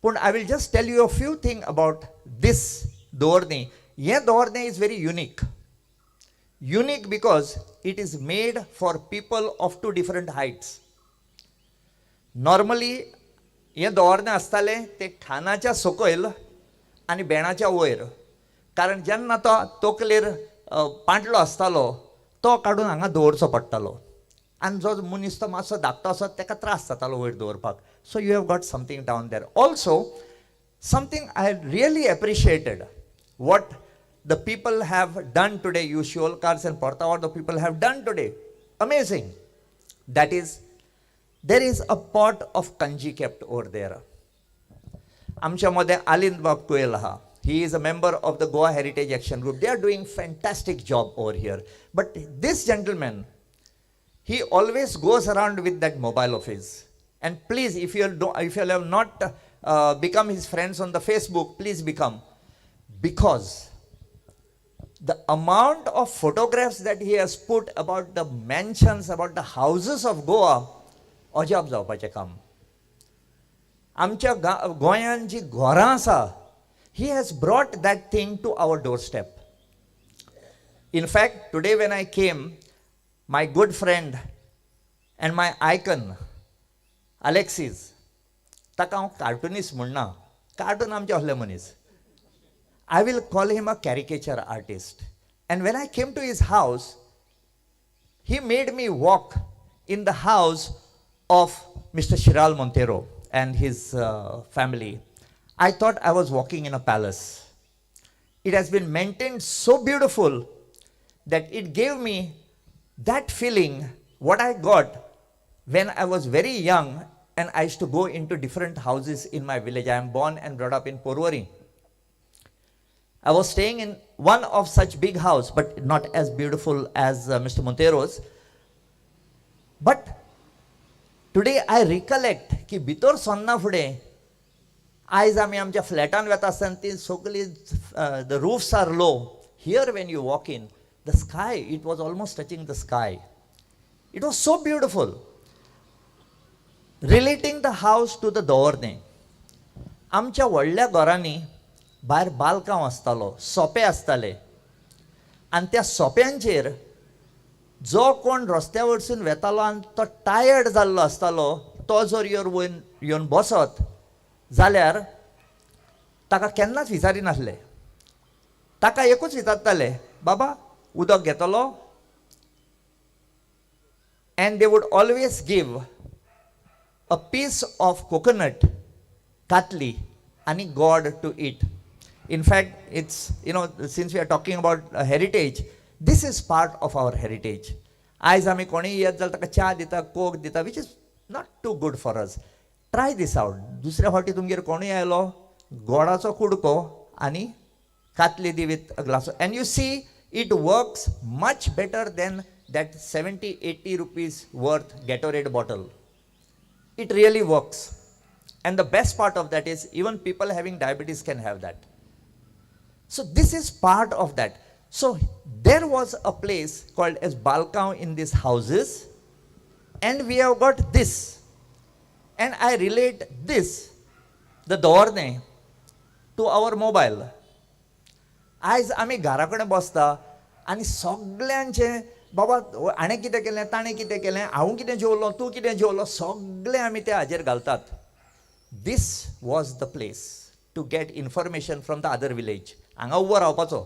पूण I will just tell you a few things about this Dovornem. This Dovornem is very unique. Unique because it is made for people of two different heights. Normally, hey Dovornem आसताले ते ठाणाच्या सकयल आनी बेणाच्या वयर. कारण जेन्ना तो तकलेर पांटलो आसतालो तो काडून हांगा दवरचो पडटालो. आनी जो मनीस तो मातसो धाकटो आसत ताका त्रास जातालो वयर दवरपाक. So you have got something down there. Also, something I really appreciated, what the people have done today, you Siolim and Porta, what the people have done today. Amazing. That is, there is a pot of kanji kept over there. आमच्या मध्ये आलिंद बाब कुयल आहा. He is a member of the Goa Heritage Action Group. They are doing fantastic job over here. But this gentleman, he always goes around with that mobile of his. And please, if you have not become his friends on the Facebook, please become. Because the amount of photographs that he has put about the mansions, about the houses of Goa, अजाप जावपाचें काम. आमच्या गोंयांत जी घरां आसा, he has brought that thing to our doorstep. In fact, today when I came, my good friend and my icon, Alexis, ताका हांव cartoonist म्हणना, कार्टून आमचे असले मनीस. I will call him a caricature artist. And when I came to his house, he made me walk in the house of Mr. Shiral Montero and his family. I thought I was walking in a palace. It has been maintained so beautiful that it gave me that feeling what I got when I was very young and I used to go into different houses in my village. I am born and brought up in Porvari. I was staying in one of such big house, but not as beautiful as Mr. Montero's. But today I recollect की भितर सन्ना फुडें आयज आमी आमच्या फ्लॅटान वेता आसतना ती सगळी the roofs are low. Here when you walk in, the sky, it was almost touching the sky. It was so beautiful. Relating the house to the Dovornem. आमच्या व्हडल्या घरांनी भायर बालकांव आसतालो, सोंपे आसताले. आनी त्या सोंप्यांचेर जो कोण रस्त्या वयरसून वेतालो आनी तो टायर्ड जाल्लो आसतालो, तो जर येवन बसत जाल्यार ताका केन्नाच विचारिनासले. ताका एकूच विचारताले, बाबा उदक घेतलो? And they would always give a piece of coconut, katli, and God to eat. In fact, it's, since we are talking about heritage, this is part of our heritage. आयज आमी कोणीय येत जाल्यार ताका च्या दिता, कोक दिता, which is not too good for us. Try this out. दुसऱ्या फावटी तुमगेर कोणूय आयलो, गोडाचो कुडको आनी katli the with a glass. And you see, it works much better than that 70-80 rupees worth Gatorade bottle. It really works. And the best part of that is even people having diabetes can have that. So this is part of that. So there was a place called as Balkav in these houses, and we have got this. And I relate this, the Dovornem, to our mobile. आयज आमी घरा कडेन बसता आनी सगळ्यांचे बाबा हाणें कितें केलें, ताणें कितें केलें, हांव कितें जेवलो, तूं कितें जेवलो, सगळें आमी ते हाजेर घालतात. This was the place to get information from the other village. हांगा उबो रावपाचो,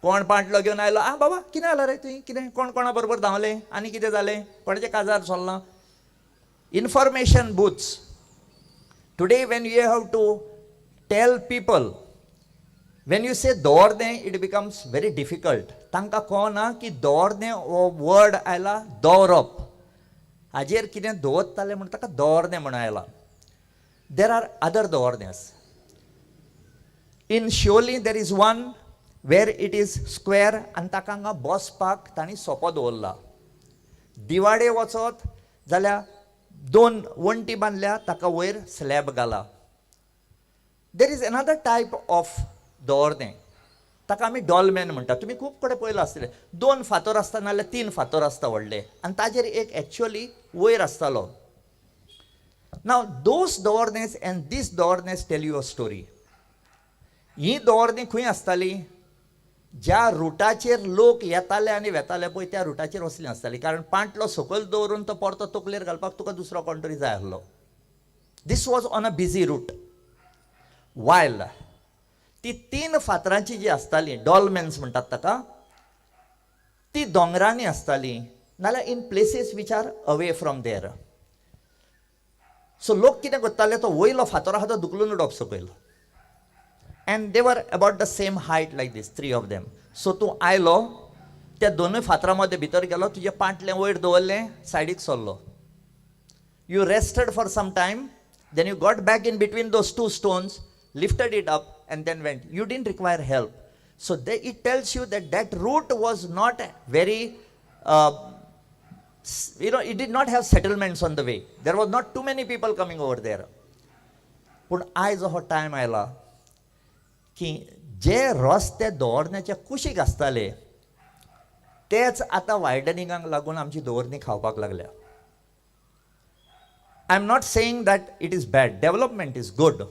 कोण पांटलो घेवन आयलो, बाबा कितें जालां रे तुवें, कितें कोण कोणा बरोबर धांवलें, आनी कितें जालें, कोणाचें काजार चल्लां. Information booths. Today when you have to tell people When you say Dovornem, it becomes very difficult. तांकां कळना की Dovornem हो word आयला दवरप. हाजेर कितें दवरताले म्हण ताका Dovornem म्हणून आयला. There are other Dovornes. In Siolim there is one where it is square and ताका हांगा बसपाक तांणी सोपो दवरला. दिवाडे वचत जाल्यार 2 वण्टी बांदल्या ताका वयर स्लॅब घाला. There is another type of Dovornem. ताका आमी डॉलमॅन म्हणटा. तुमी खूब कडेन पळयलां आसतलें. 2 फातर आसता नाल्यार 3 फातर आसता व्हडले आनी ताजेर एक एक्चुअली वयर आसतालो. Now those Dovornes and this Dovornes tell you a story. He Dovornem खंय आसताली? ज्या रुटाचेर लोक येताले आनी वेताले पळय त्या रुटाचेर वचलीं आसतालीं. कारण पांटलो सकयल दवरून तो परतो तकलेर घालपाक तुका दुसरो कोण तरी जाय आसलो. This was on a busy route. While ती 3 फातरांची जी आसताली डॉलमेन्स म्हणटात ताका ती दोंगरांनी आसताली नाल्यार in places which are away from there. So लोक कितें करताले तो वयलो फातर आहा तो दुखलून उडप सकयल. And they were about the same height like this, 3 of them. So तूं आयलो त्या 2 फातरां मदें भितर गेलो तुजें पांटलें वयर दवरलें सायडीक सरलो. You rested for some time, then you got back in between those 2 stones, lifted it up and then went. You didn't require help. So it tells you that that route was not very, it did not have settlements on the way. There was not too many people coming over there. पूण आयज हो time आयला की जे रस्ते दवरण्याचे कुशीक आसताले तेच आतां वायडनिंगाक लागून आमची दवरणी खावपाक लागल्या. I am not saying that it is bad. Development is good.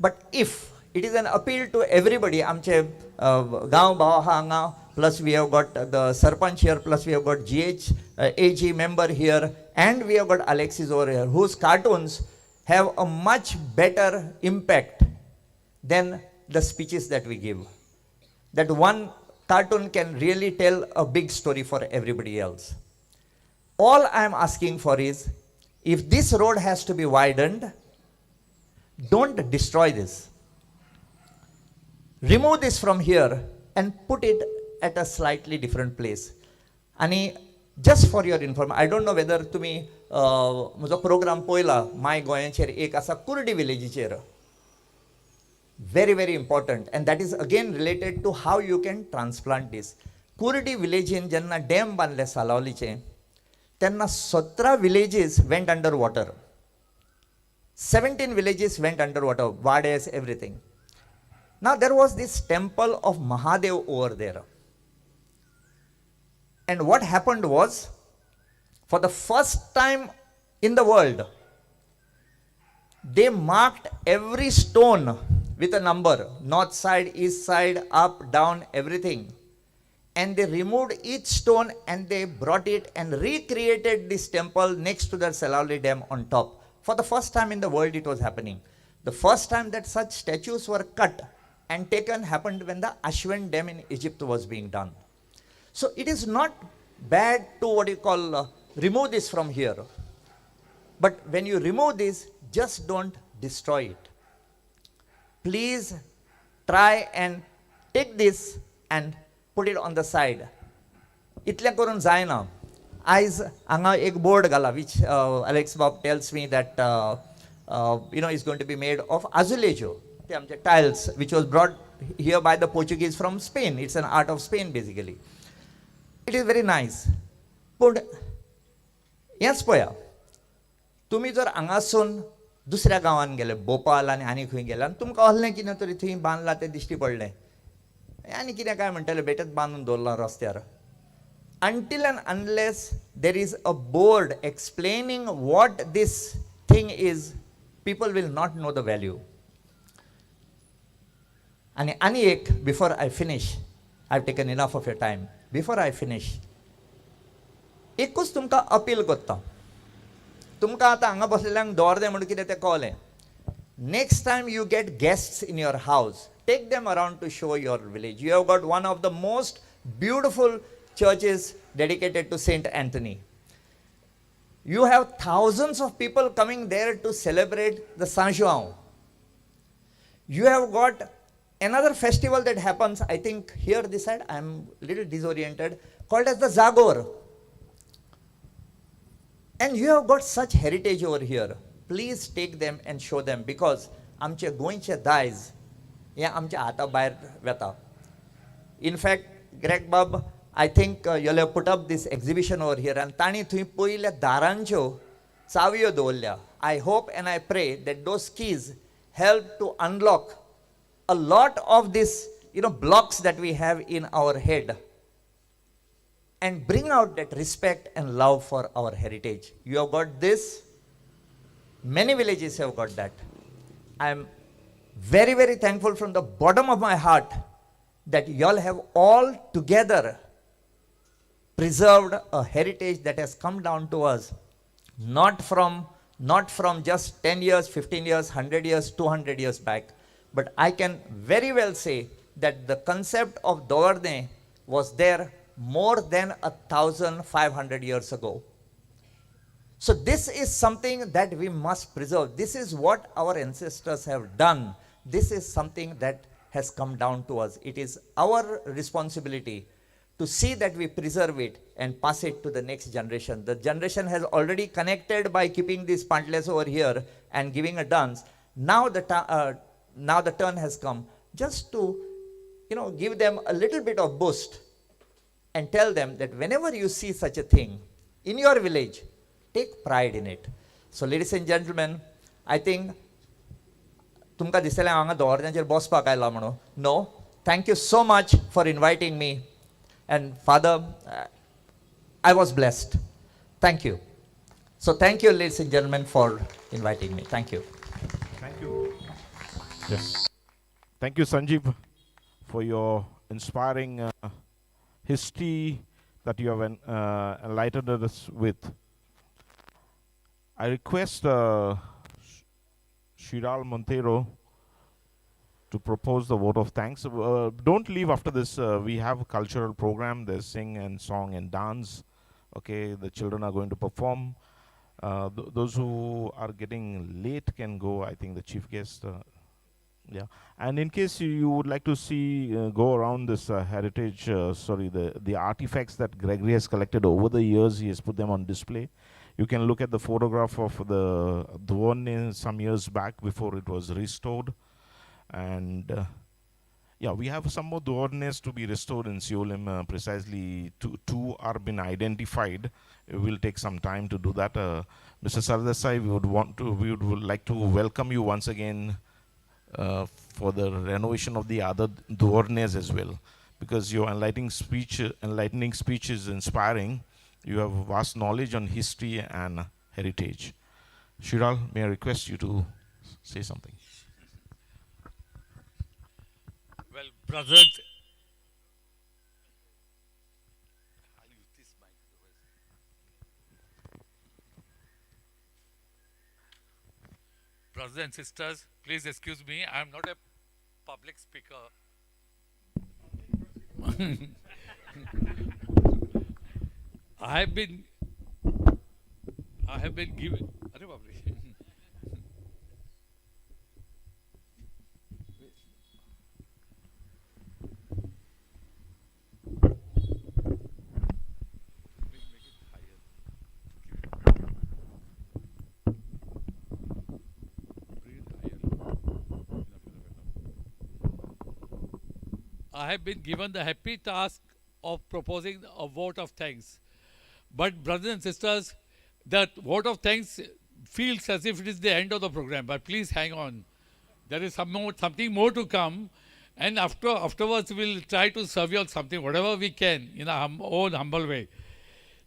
But if it is an appeal to everybody. आमचे गांव भाव आहा हांगा, plus we have got the sarpanch here, plus we have got GH member here, and we have got Alexis over here, whose cartoons have a much better impact than the speeches that we give. That one cartoon can really tell a big story for everybody else. All I am asking for is, if this road has to be widened, don't destroy this. Remove this from here and put it at a slightly different place. And just for your information, I don't know whether तुम्ही म्हजो programme पळयला my गोंयाचेर एक आसा Kurdi विलेजीचेर. Very, very important. And that is again related to how you can transplant this. Kurdi विलेजीन जेन्ना dam बांदले सालावलीचे तेन्ना 17 villages went under water. 17 villages went under water, Vades, everything. Now there was this temple of Mahadev over there. And what happened was, for the first time in the world, they marked every stone with a number, north side, east side, up, down, everything. And they removed each stone and they brought it and recreated this temple next to the Salavli Dam on top. For the first time in the world it was happening. The first time that such statues were cut and taken happened when the Ashwan Dam in Egypt was being done. So it is not bad to remove this from here. But when you remove this, just don't destroy it. Please try and take this and put it on the side. Itले करून जायना. Eyes हांगा एक board घाला, which Alex Bob tells me that is going to be made of azulejo. ते आमचे tiles, which was brought here by the Portuguese from Spain. It's an art of Spain basically. It is very nice. पूण हेंच पळया, तुमी जर हांगासून दुसऱ्या गांवांत गेले, भोपाल आनी खंय गेले आनी तुमकां असलें कितें तरी थंय बांदलां तें दिश्टी पडलें आनी कितें काय म्हणटाले बेठच बांदून दवरलां रस्त्यार. Until and unless there is a board explaining what this thing is, people will not know the value. And ek, before I finish, I've taken enough of your time. Before I finish, एकूच तुमकां appeal करता. तुमकां आतां हांगा बसलेल्यांक दवरदें म्हणून कितें तें कळलें. Next time you get guests in your house, take them around to show your village. You have got one of the most beautiful churches dedicated to Saint Anthony. You have thousands of people coming there to celebrate the Saint João. You have got Another festival that happens, I think here this side, I'm a little disoriented, called as the Zagor. And you have got such heritage over here. Please take them and show them, because आमचे गोंयचे दायज हे आमच्या हाता भायर वेता. In fact, Greg Bob, I think you'll have put up this exhibition over here, and ताणी थंय पयल्या दारांच्यो चावयो दवरल्या. I hope and I pray that those keys help to unlock a lot of these, blocks that we have in our head, and bring out that respect and love for our heritage. You have got this. Many villages have got that. I am very, very thankful from the bottom of my heart that you all have all together preserved a heritage that has come down to us, not from just 10 years, 15 years, 100 years, 200 years back. But I can very well say that the concept of Dovornem was there more than 1,500 years ago. So this is something that we must preserve. This is what our ancestors have done. This is something that has come down to us. It is our responsibility to see that we preserve it and pass it to the next generation. The generation has already connected by keeping these pantles over here and giving a dance. Now the turn has come just to, give them a little bit of boost and tell them that whenever you see such a thing in your village, take pride in it. So ladies and gentlemen, I think तुमकां दिसलें हांगा दोवरण्याचेर बसपाक आयला म्हणून. No, thank you so much for inviting me. And Father, I was blessed. Thank you. So thank you, ladies and gentlemen, for inviting me. Thank you. Thank you. Yes. Thank you, Sanjeev, for your inspiring history that you have enlightened us with. I request Shiral Montero to propose the vote of thanks. Don't leave after this. We have a cultural program. There's sing and song and dance. Okay, the children are going to perform. Those who are getting late can go. I think the chief guest. Yeah. And in case you would like to see, go around this heritage, the artifacts that Gregory has collected over the years, he has put them on display. You can look at the photograph of the Dovornem some years back before it was restored. And we have some more Dovornems to be restored in Siolim. Precisely two are been identified. It will take some time to do that. Mr. Sardesai, we would like to welcome you once again for the renovation of the other Dovornems as well, because your enlightening speech is inspiring. You have vast knowledge on history and heritage. Shiral, may I request you to say something? Well, brothers, brothers and sisters, please excuse me. I am not a public speaker. I have been given. I have been given the happy task of proposing a vote of thanks. But brothers and sisters, that vote of thanks feels as if it is the end of the program. But please hang on. There is something more to come. And afterwards, we'll try to serve you all something, whatever we can, in our own humble way.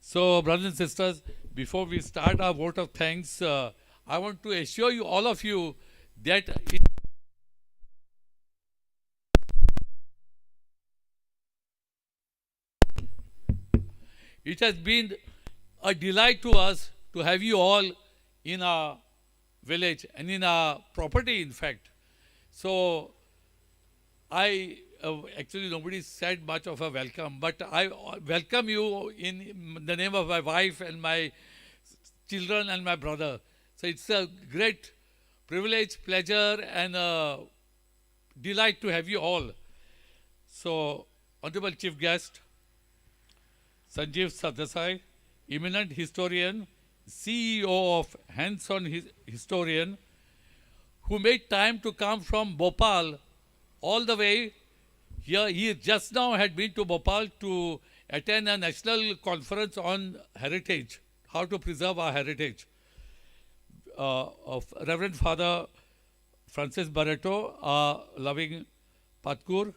So, brothers and sisters, before we start our vote of thanks, I want to assure you, all of you, that it has been a delight to us to have you all in our village and in our property, in fact. So, actually nobody said much of a welcome, but I welcome you in the name of my wife and my children and my brother. So, it's a great privilege, pleasure, and delight to have you all. So, Honorable Chief Guest, Sanjeev Sardesai, eminent historian, CEO of Hands-on Historian, who made time to come from Bhopal all the way here. He just now had been to Bhopal to attend a national conference on heritage, how to preserve our heritage, of Reverend Father Francis Barreto, our loving Patkur,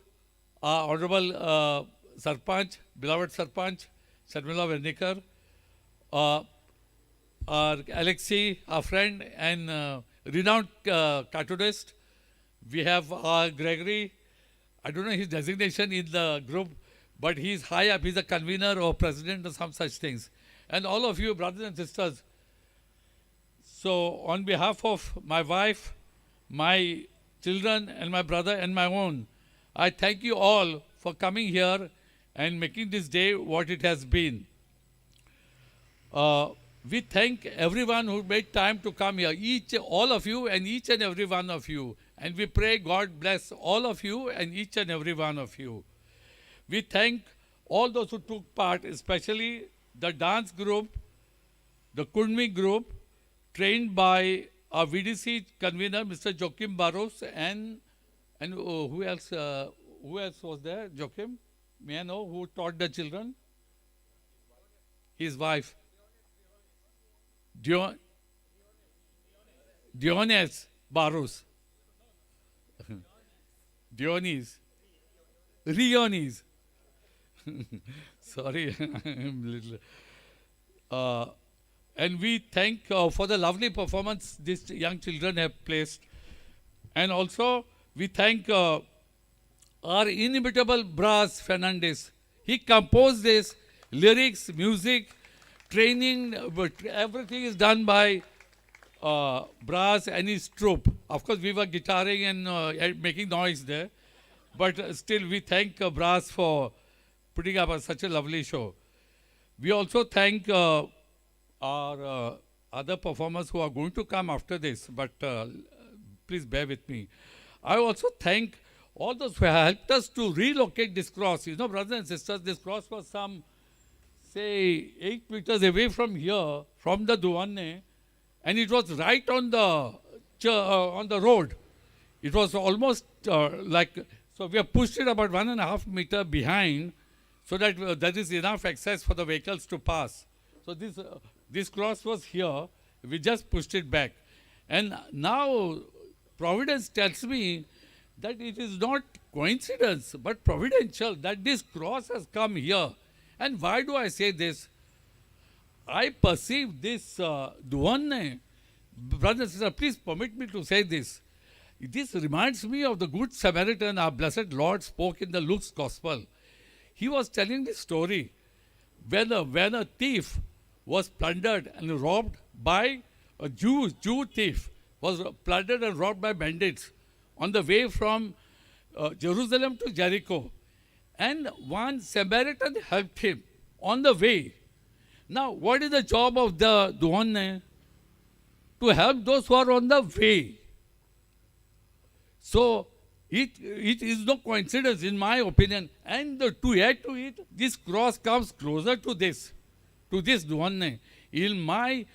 our Honorable Sarpanch, beloved Sarpanch, Sharmila Vernikar, our Alexei, our friend and renowned cartoonist. We have our Gregory. I don't know his designation in the group, but he's high up. He's a convener or president or some such things. And all of you, brothers and sisters. So, on behalf of my wife, my children, and my brother and my own, I thank you all for coming here and making this day what it has been. We thank everyone who made time to come here, all of you and each and every one of you. And we pray God bless all of you and each and every one of you. We thank all those who took part, especially the dance group, the Kundmi group, trained by our VDC convener, Mr. Joachim Barros, and who else was there? Joachim? May I know who taught the children? His wife. Dionys Barros. Dionys. Rionis. Sorry, I'm little. And we thank for the lovely performance these young children have placed. And also, we thank our inimitable Bras Fernandez. He composed this, lyrics, music, training, but everything is done by Bras and his troupe. Of course, we were guitaring and making noise there. But still, we thank Bras for putting up such a lovely show. We also thank our other performers who are going to come after this, but please bear with me. I also thank all those who helped us to relocate this cross. You know, brothers and sisters, this cross was some, say, 8 meters away from here, from the Dovornem, and it was right on the road. It was almost so we have pushed it about 1.5 meters behind, so that there is enough access for the vehicles to pass. So this cross was here. We just pushed it back. And now Providence tells me that it is not coincidence, but providential that this cross has come here. And why do I say this? I perceive this Dovornem, brothers and sisters, please permit me to say this. This reminds me of the Good Samaritan our blessed Lord spoke in the Luke's Gospel. He was telling this story when a thief was plundered and robbed by a Jew thief, was plundered and robbed by bandits on the way from Jerusalem to Jericho. And one Samaritan helped him on the way. Now, what is the job of the Dovornem? To help those who are on the way. So, it is no coincidence in my opinion. And to add to it, this cross comes closer to this Dovornem. In my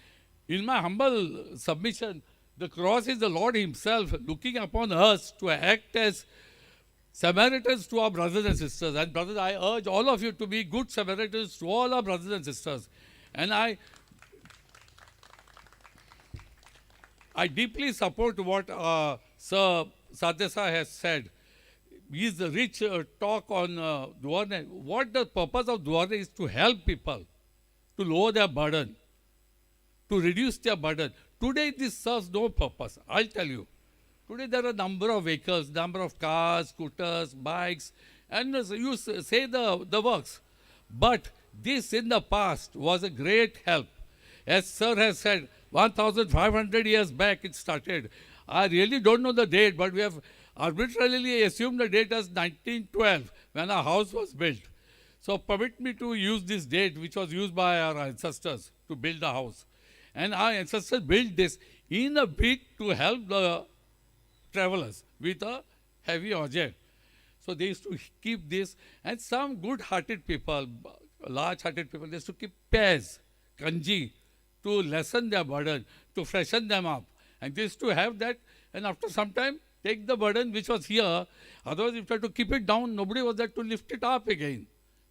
humble submission, the cross is the Lord himself looking upon us to act as Samaritans to our brothers and sisters. And brothers, I urge all of you to be good Samaritans to all our brothers and sisters. And I deeply support what Sir Sardesai has said. His rich talk on Dovornem. What the purpose of Dovornem is to help people, to lower their burden, to reduce their burden. Today this serves no purpose, I'll tell you. Today there are a number of vehicles, number of cars, scooters, bikes, and you say the works. But this in the past was a great help. As Sir has said, 1,500 years back it started. I really don't know the date, but we have arbitrarily assumed the date as 1912, when our house was built. So permit me to use this date, which was used by our ancestors to build the house. And our ancestors built this in a bid to help the travelers with a heavy object. So they used to keep this, and some good-hearted people, large-hearted people, they used to keep pears, kanji, to lessen their burden, to freshen them up. And they used to have that, and after some time, take the burden which was here. Otherwise, if you had to keep it down, nobody was there to lift it up again.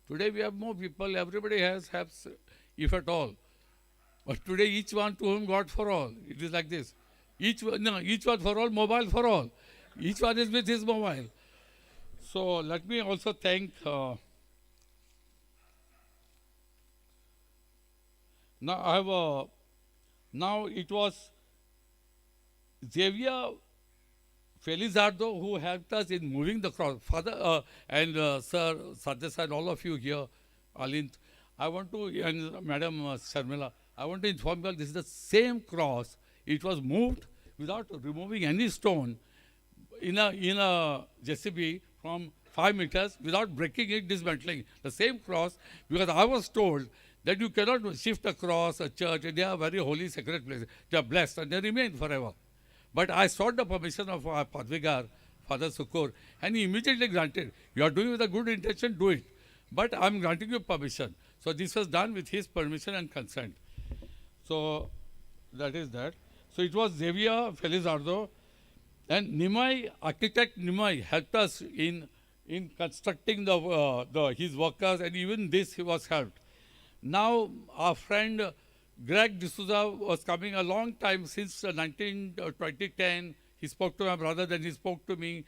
Today we have more people, everybody has, if at all. But today each one to whom God for all. It is like this. Each one for all, mobile for all. Each one is with his mobile. So let me also thank now it was Xavier Felizardo who helped us in moving the cross. Father and Sir Sadhya and all of you here, Alint, I want to, and Madam Sharmila, I want to inform you all this is the same cross. It was moved without removing any stone in a JCB from 5 meters without breaking it, dismantling. The same cross, because I was told that you cannot shift a cross, a church, and they are very holy, sacred places. They are blessed and they remain forever. But I sought the permission of our Padvigar, Father Sukur, and he immediately granted. You are doing with a good intention, do it. But I am granting you permission. So this was done with his permission and consent. So that is that. So it was Xavier Felizardo, and Nimai, architect Nimai, helped us in constructing his workers, and even this he was helped. Now our friend Greg D'Souza was coming a long time since 2010. He spoke to my brother, then he spoke to me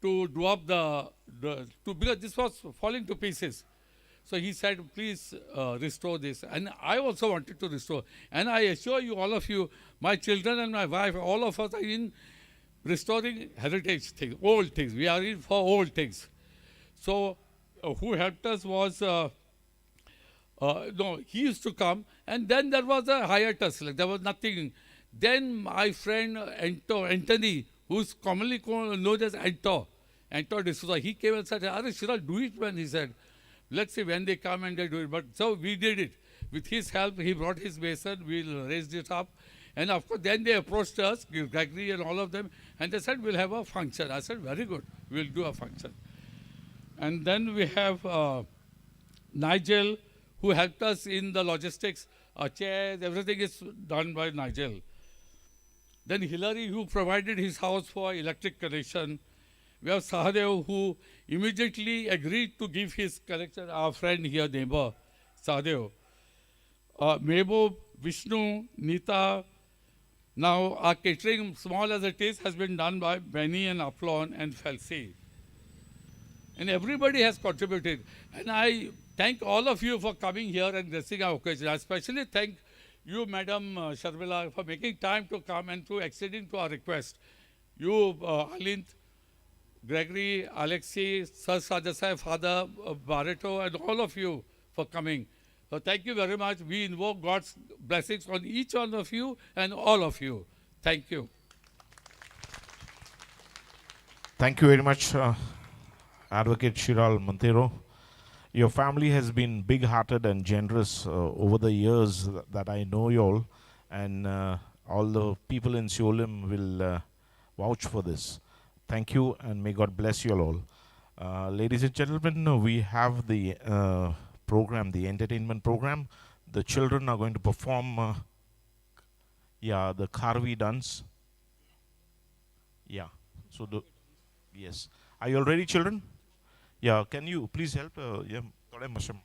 to do up because this was falling to pieces. So he said, please restore this. And I also wanted to restore. And I assure you, all of you, my children and my wife, all of us are in restoring heritage things, old things. We are in for old things. So who helped us was, he used to come, and then there was a hiatus, like there was nothing. Then my friend Anthony, who's commonly known as Anto D'Souza, he came and said, Shiral, do it when, he said. Let's see when they come and they do it. But so we did it. With his help, he brought his mason, we raised it up. And of course, then they approached us, Gregory and all of them, and they said, we'll have a function. I said, very good, we'll do a function. And then we have Nigel, who helped us in the logistics, chairs, everything is done by Nigel. Then Hilary, who provided his house for electric connection. We have Sahadev, who immediately agreed to give his connection, our friend here, neighbor, Sahadev. Mehboob, Vishnu, Nita. Now our catering, small as it is, has been done by Benny and Aplon and Felsi. And everybody has contributed. And I thank all of you for coming here and gracing our occasion. I especially thank you, Madam Sharmila, for making time to come and to acceding to our request. You, Alint, Gregory, Alexei, Sir Sadhya, Father Barreto, and all of you for coming. So thank you very much. We invoke God's blessings on each one of you and all of you. Thank you. Thank you very much, Advocate Shiral Montero. Your family has been big-hearted and generous over the years that I know you all, and all the people in Siolim will vouch for this. Thank you, and may God bless you all. Ladies and gentlemen, we have the program, the entertainment program. The children are going to perform, the Karvi dance. Yeah, so yes. Are you all ready, children? Yeah, can you please help? Thode masham.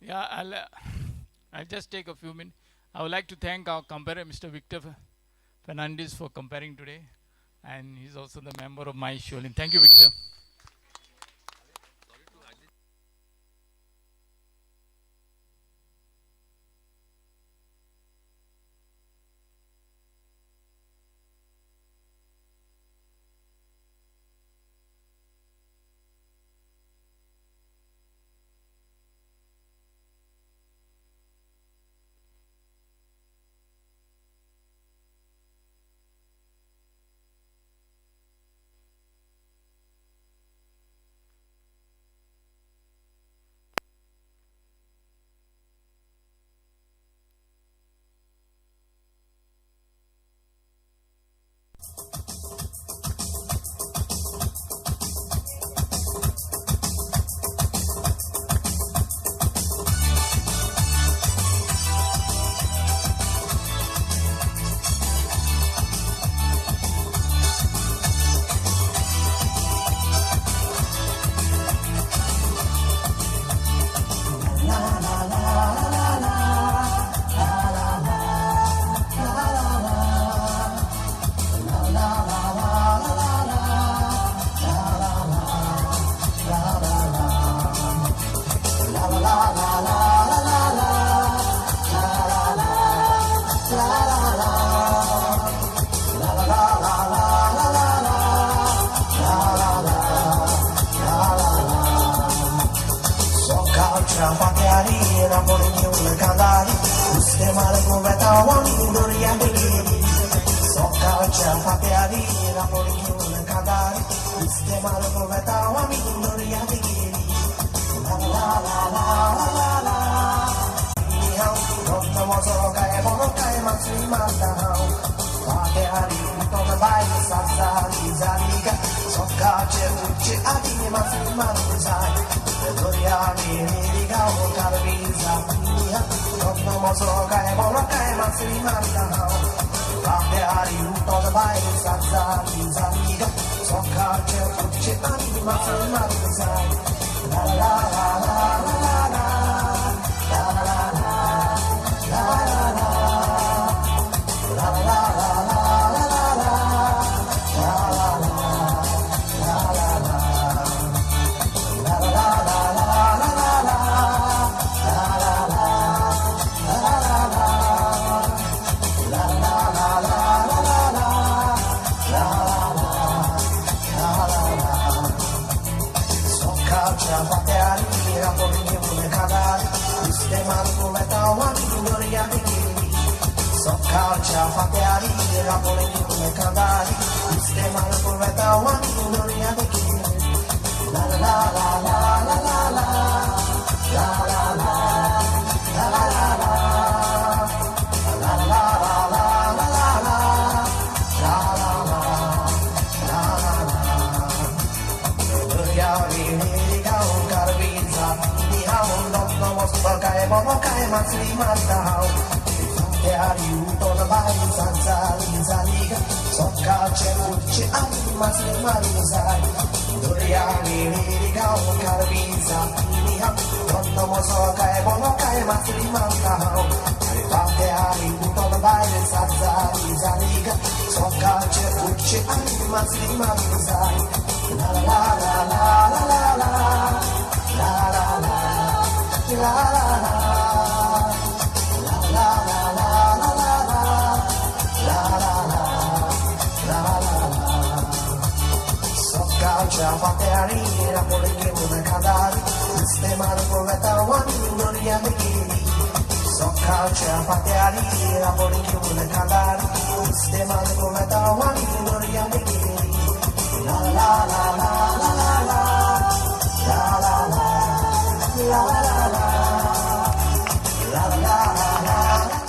Yeah, I'll just take a few minutes. I would like to thank our comparer, Mr. Victor Fernandez, for comparing today. And he's also the member of my Siolim. Thank you, Victor.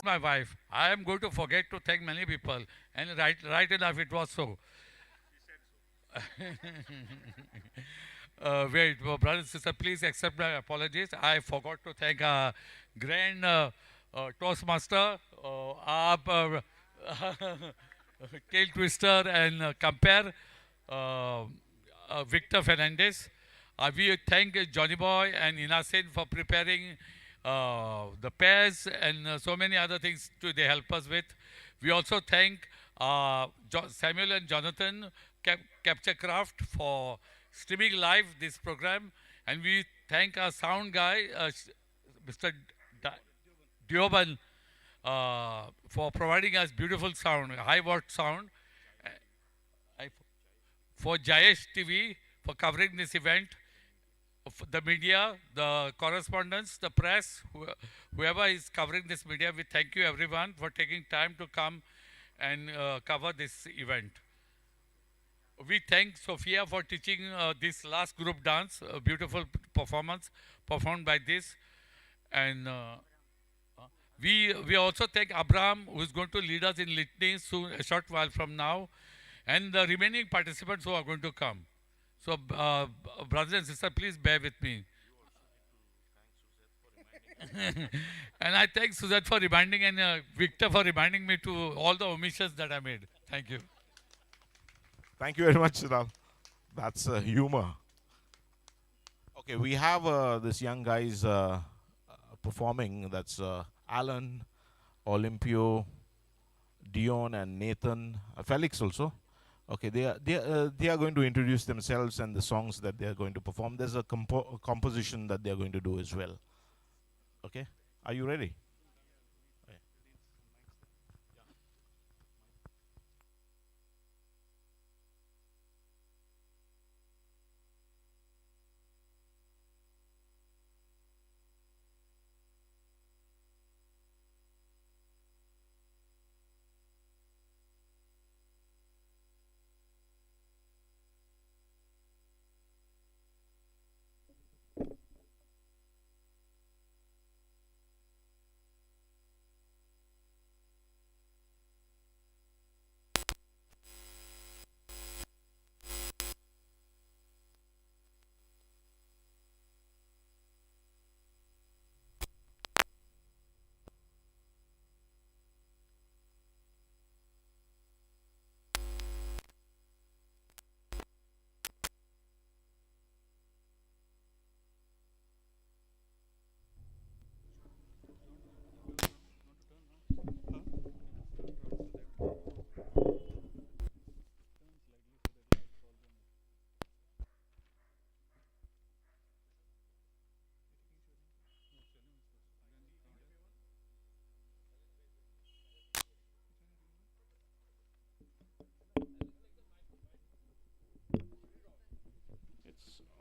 My wife. I am going to forget to thank many people, and right enough it was so. Wait, brothers and sisters, please accept my apologies. I forgot to thank Grand Toastmaster, Tail Twister, and Compare, Victor Fernandez. We thank Johnny Boy and Inasin for preparing the pairs and so many other things they help us with. We also thank Samuel and Jonathan Capturecraft for streaming live this program, and we thank our sound guy, Mr. Dioban, for providing us beautiful sound, high watt sound. For Jayesh TV for covering this event, the media, the correspondents, the press, whoever is covering this media, we thank you everyone for taking time to come and cover this event. We thank Sophia for teaching this last group dance, a beautiful performance performed by this. And we also thank Abraham, who is going to lead us in litany soon, a short while from now, and the remaining participants who are going to come. So, brothers and sisters, please bear with me. And I thank Suzette for reminding and Victor for reminding me to all the omissions that I made. Thank you. Thank you very much, Siddharth. That's humor. Okay, we have this young guys performing. That's Alan, Olympio, Dion, and Nathan, Felix also. Okay, they are going to introduce themselves and the songs that they are going to perform. There's a composition that they are going to do as well. Okay, are you ready?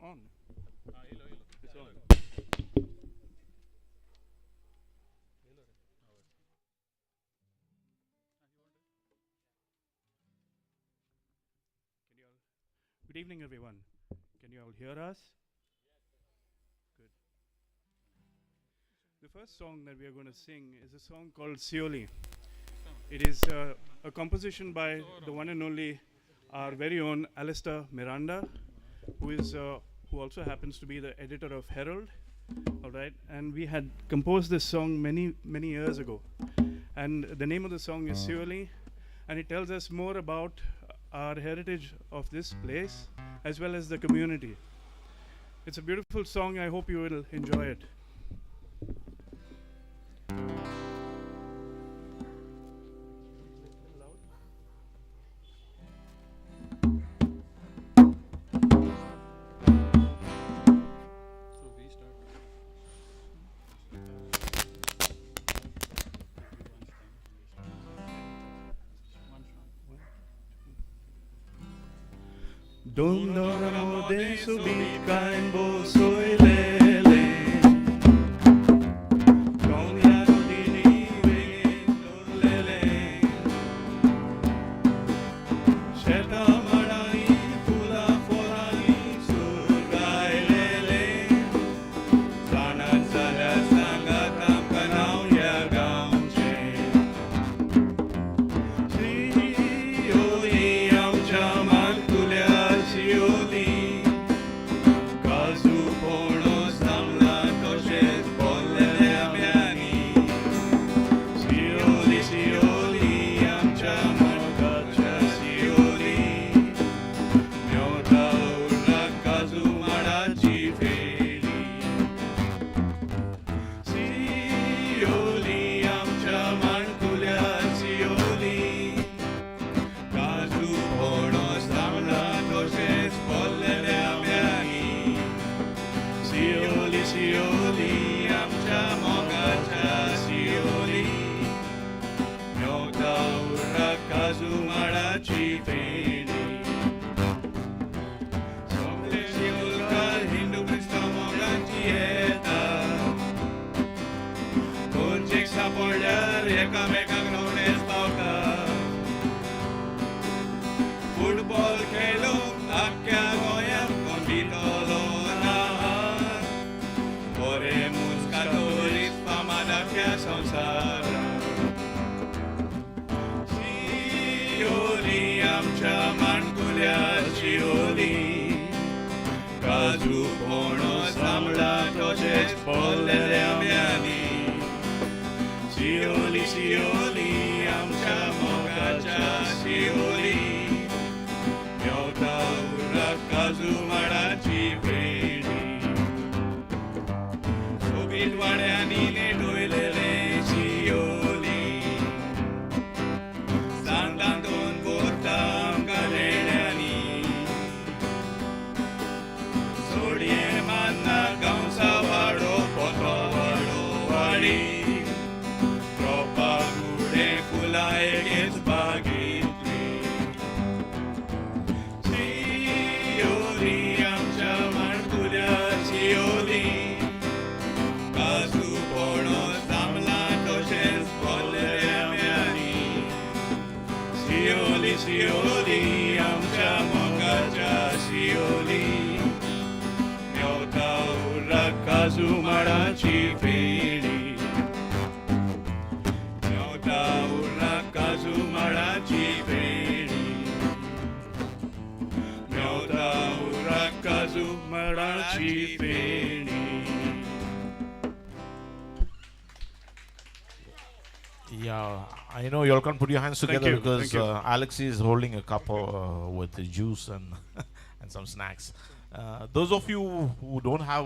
On. It's on. Good evening, everyone. Can you all hear us? Good. The first song that we are going to sing is a song called Siolim. It is a composition by the one and only our very own Alistair Miranda, who also happens to be the editor of Herald. All right, and we had composed this song many years ago, and the name of the song is Siolim, and it tells us more about our heritage of this place as well as the community. It's a beautiful song. I hope you will enjoy it. Dondoramo de subica in bosoi lele Donia dini wegen lele Sheta marani pula forani surgai lele Sana sana sangatam kanau ya gaunche Siolim am chaman kulya Siolim, kazu Siolim, आमच्या मोगाच्या Siolim. Miota urra kazu marachi peni. Sogle Siolkar Hindu Krista mogaci eta. Kończyk sapoldar एकामेकाक नवनेस पावता. Football खेळूंक आख्ख्या गोंयांत कोण भितलो ना. बरे मुस्काटोरीत फामाद आख्ख्या संवसारांत. Siolim, आमच्या माणकुल्या Siolim. काजू पणस आमला तशेंच भरलेल्या म्यांनी. Siolim, Siolim, आमच्या मोगाच्या Siolim. Miota urra kazu marachi peni. सोबीत वाड्यांनी नेटोयलेले Siolim. सांतान दोन पोर्ता आमकां लेण्यांनी. सोडये मान्ना गांवसा वाडो पोतो वाडो वाडी. रोपां गुडे फुलां एकेच बागेंतली. Siolim, आमच्या माणकुल्या Siolim. काजू पणस आमला तशेंच भरलेल्या म्यांनी. Siolim, Siolim, आमच्या मोगाच्या Siolim. Miota urra kazu marachi peni. Miota urra kazu marachi peni. Miota urra kazu marachi peni. Yeah, I know you all can put your hands together you, because thank you. Alexi is holding a cup with the juice and and some snacks. Those of you who don't have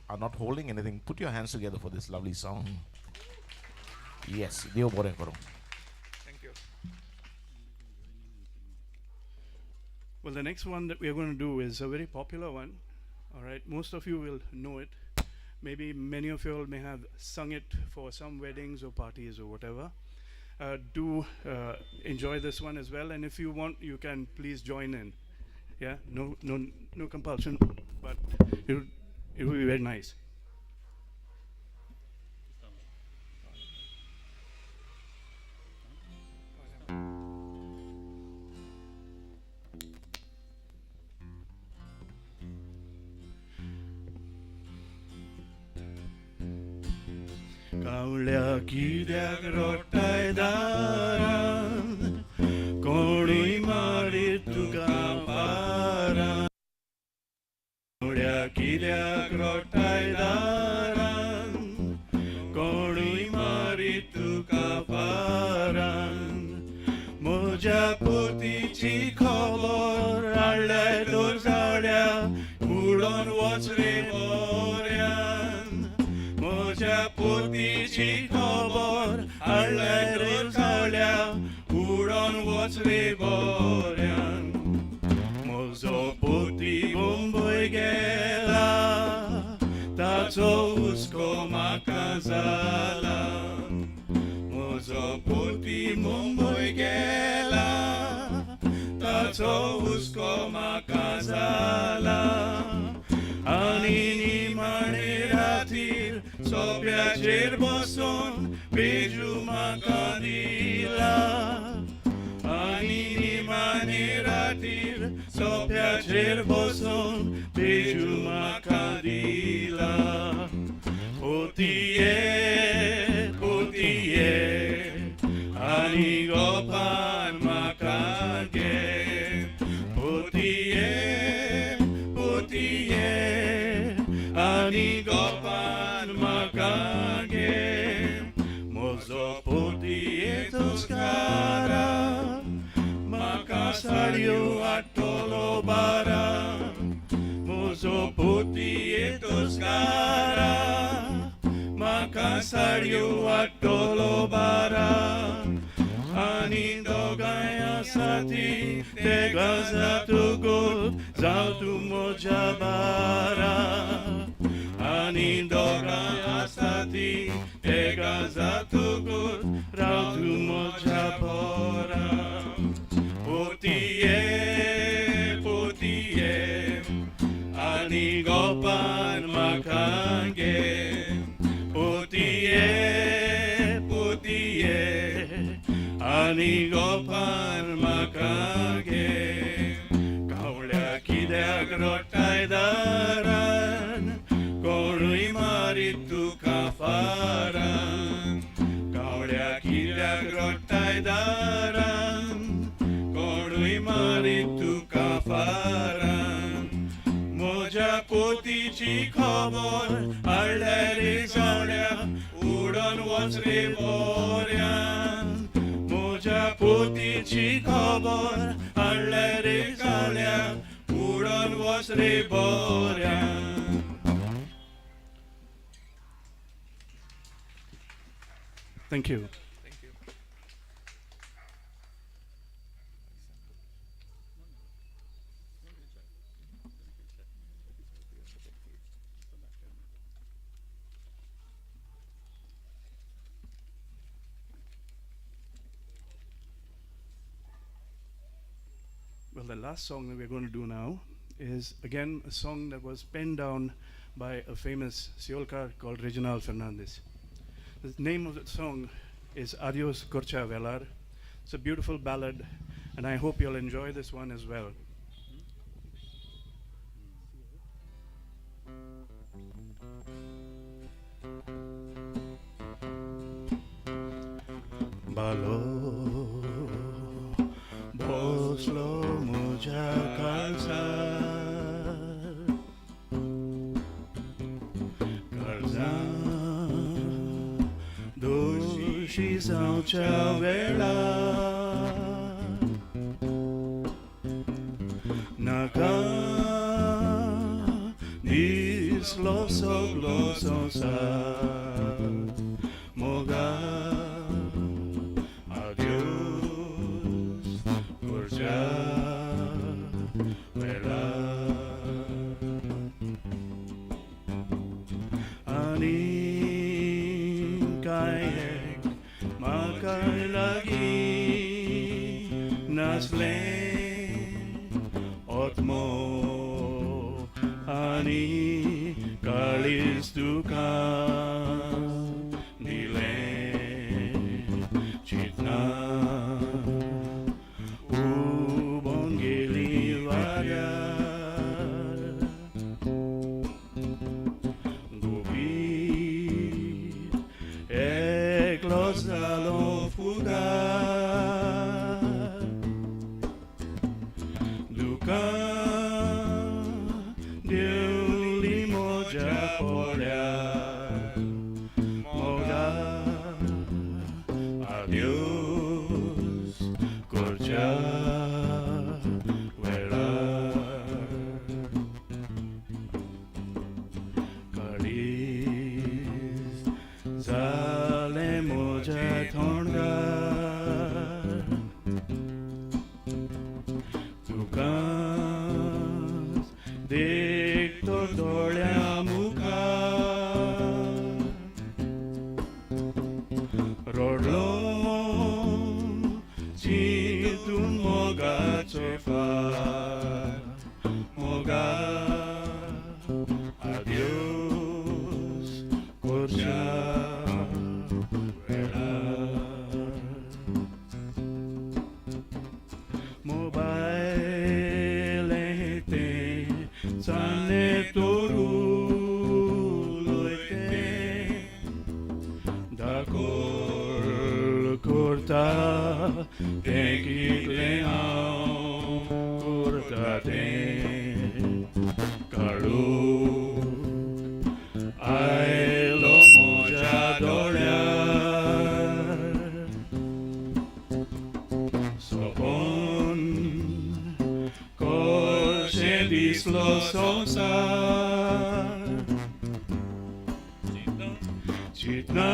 are not holding anything, put your hands together for this lovely song. Yes, Deo bore karo. Thank you. Well, the next one that we are going to do is a very popular one. All right, most of you will know it. Maybe many of you all may have sung it for some weddings or parties or whatever. Do enjoy this one as well, and if you want, you can please join in. Yeah, no compulsion, but it will be very nice. कावळ्या कित्याक रोडटाय दारान. कोणूय मारीत तुका पारान. कावळ्या कित्याक रोडटाय दारान. कोणूय मारीत तुका पारान. म्हज्या पोतीची खबर हाडल्यार दोर सावड्या. उडोन वच रे बोऱ्यान. म्हज्या पोतीची खबर हाडल्यार दोर सावड्या. उडोन वच रे बोऱ्यान. म्हजो पोती मुंबय गेला. ताचो हुस्को म्हाका जाला. म्हजो पोती मुंबय गेला. ताचो हुस्को म्हाका जाला. आनी निमाणे रातीर सोप्याचेर बसून बेजू म्हाका दिला. आनी निमाणे रातीर सोप्याचेर बसून बेजू म्हाका दिला. पोतिये पोतिये आनी गोपान म्हाका घे. पोतिये पोतिये आनी गोपान म्हाका घे. म्हजो पोती येतोच कारा. म्हाका साडयो हाडटलो बारा. म्हजो पोती येतोच कारा. म्हाका साडयो हाडटलो बारा. आनी दोगांय आसा ती ते गाजा तूं गोल जावं तूं म्हज्या बारा. आनी 가자투고 라두 모자 보라 보티에 보티에 아니 거판 막한게 보티에 보티에 아니 거판 막하게 가울야 기대 그렇다이다란 고르이 마리 두 카파란 가울야 기대 그렇다이다란 고르이 마리 두 카파란 모자 포티치 커볼 알레리 가울야 우런 원스리 보련 모자 포티치 커볼 알레리 가울야 우런 원스리 보련. Thank you. Well, the last song that we're going to do now is again a song that was penned down by a famous Siolkar called Reginald Fernandez. The name of the song is Adios Corcha Velar. It's a beautiful ballad, and I hope you'll enjoy this one as well. Balo Boslo Moja Kalsa Kalsa Doshi Saucha Vela Naka Dis Loso Sa Moga Otmo ani kalis duka nile chitna ubongeli varia gubi eklos dalo fugar Diuli moja polya moga adios corcha vela kalis zale moja thonga tukas dekto dolya mukha rodlo chitun moga chefa moga adios corcha vela mobile Sane toru loite Dakol corta Tekikle corta te Kalu Ailo moja dolya Sopon Dislo sonsar Chitna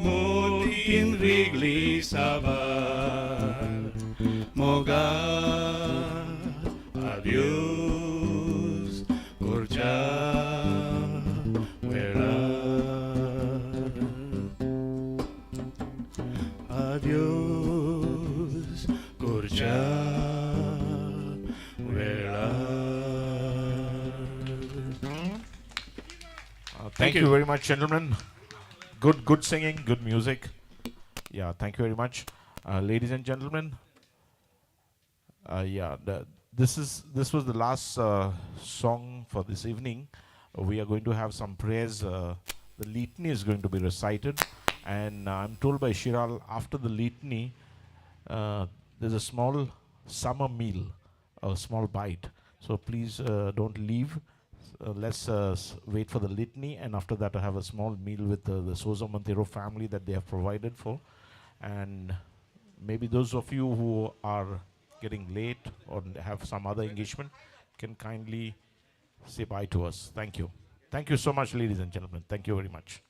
Motin rigli sabar Moga Adios Corcha Vela Thank you very much, gentlemen. Good singing, good music. Yeah, thank you very much. Ladies and gentlemen, this was the last song for this evening. We are going to have some prayers. The litany is going to be recited, and I'm told by Shiral after the litany, there's a small summer meal, a small bite. So please don't leave. Let's wait for the litany, and after that, I have a small meal with the Souza Montero family that they have provided for. And maybe those of you who are getting late or have some other engagement can kindly say bye to us. Thank you. Thank you so much, ladies and gentlemen. Thank you very much.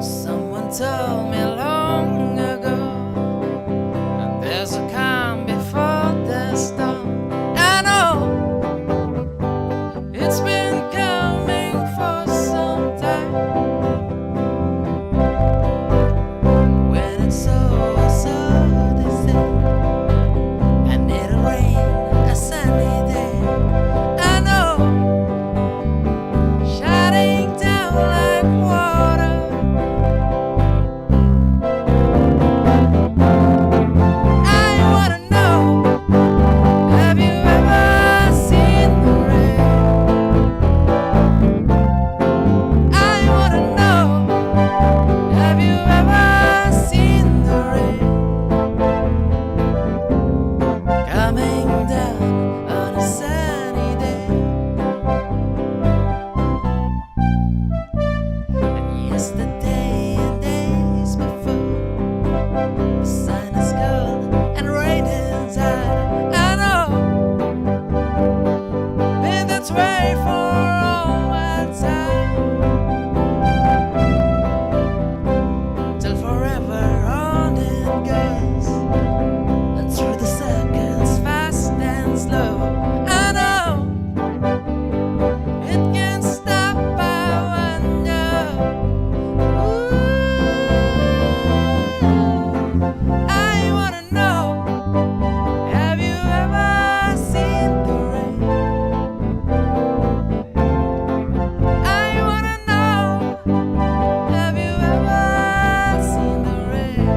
Someone told me long ago, there's a calm before the storm. I know it's been coming for some time. When it's so they say, and it'll rain a sunny day. I know, shutting down like water. inside till forever on it goes, and through the circles fast and slow. I know it can't stop. I wonder. I wanna know, have you ever seen the rain? I wanna know, have you ever seen the rain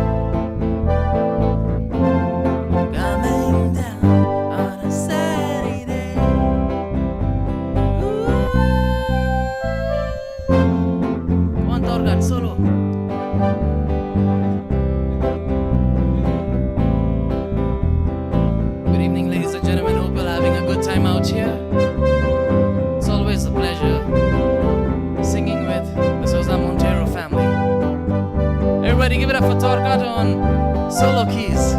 coming down on a Saturday? Come on, Torgat, solo. Good evening, ladies and gentlemen. Hope you're having a good time out here. It's always a pleasure singing with the Sousa Montero family. Everybody give it up for Torgat on solo keys.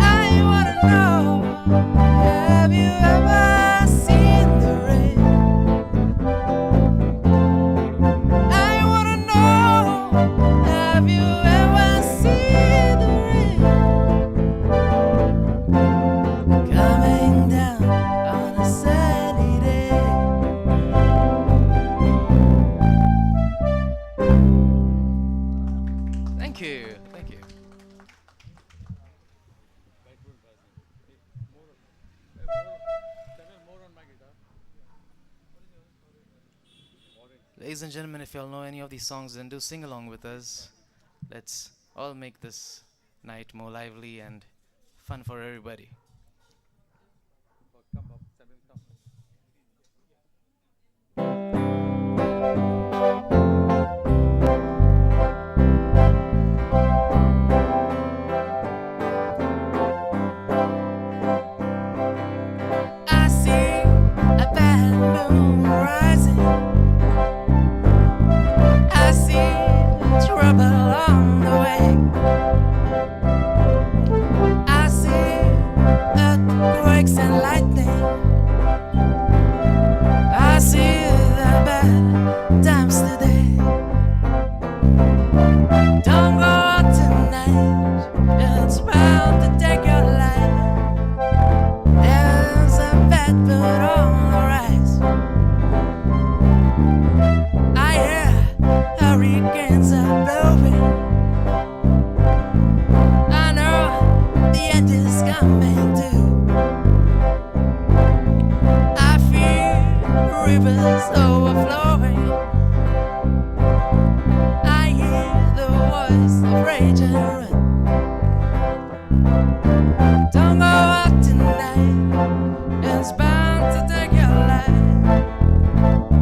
I wanna know, have you ever seen the rain? I wanna know, have you ever seen the rain coming down on a sunny day? Thank you, thank you. Ladies and gentlemen, if y'all know any of these songs, then do sing along with us. Let's all make this night more lively and fun for everybody. I see a bad moon rising. I see trouble on the way. I see earthquakes and lightning. I see the bad times today. Don't go out tonight, it's bound to take your life. There's a bad bird on the rise. I hear hurricanes are blowing. I know the end is coming too. I feel rivers overflowing. I hear the voice of rage and ruin. Don't go out tonight, it's bound to take your life.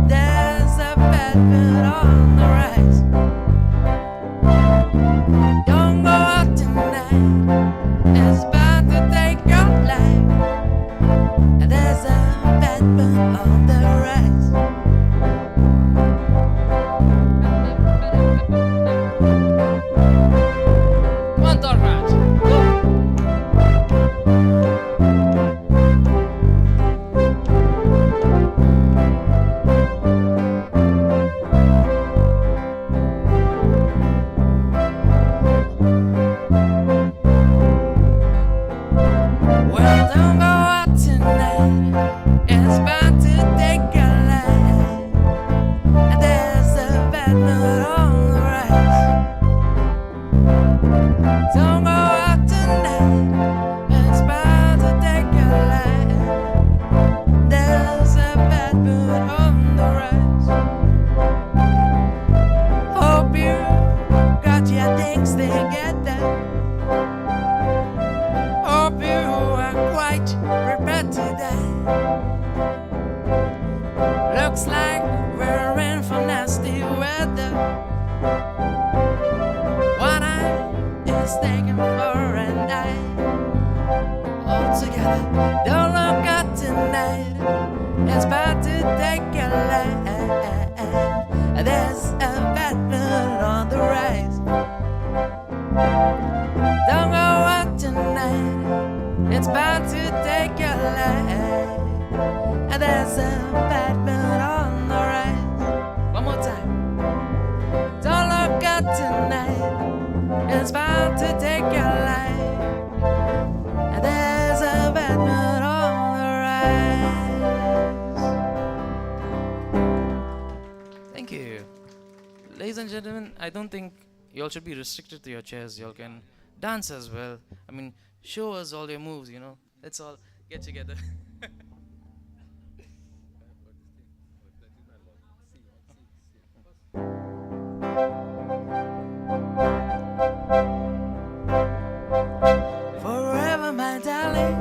There's a bad bird on the rise. Don't go out tonight, it's bound to take your life. There's a bad bird on the rise. Come on, Torgat. Well, don't go out tonight, it's bound to take your life. There's a bad mood on the rise. Don't go out tonight, it's bound to take your life. There's a bad mood on the rise. Hope you got your things together. Hope you are quite prepared to die. Looks like we're in for nasty weather. One eye is taken for an eye. All together. Don't look up tonight. It's about to take your life. There's a bad moon on the rise. Don't go out tonight. It's about to take your life. There's a bad moon on the rise. One more time. Don't look out tonight. It's about to take your life. There's a bad moon on the rise. Thank you. Ladies and gentlemen, I don't think you all should be restricted to your chairs. You all can dance as well. I mean, show us all your moves, you know. Let's all get together. Forever, my darling,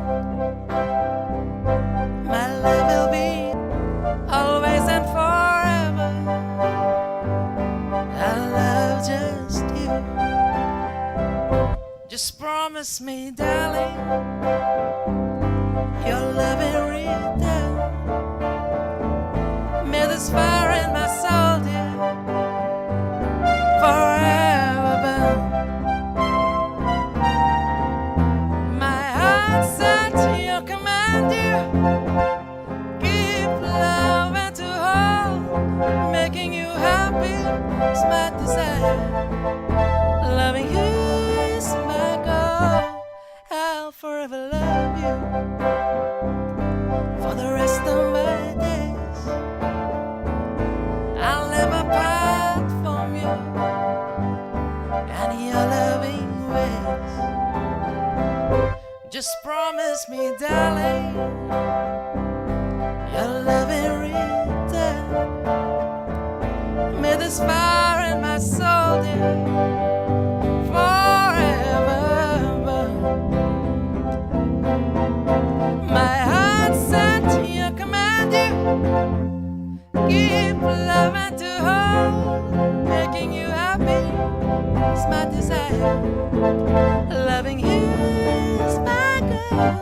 my love will be always and forever. I love just you. Just promise me, darling, your love in return. May this fire in my soul, dear, forever burn. My heart set to your command, dear. Keep loving to hold, making you happy is my desire. Loving you is my goal. I'll forever love you for the rest of my days. I'll never part from you and your loving ways. Just promise me, darling, your love in return. May this fire in my soul, dear, forever burn. My heart set to your command, dear. Keep loving to hold, making you happy is my desire. Loving you is my goal.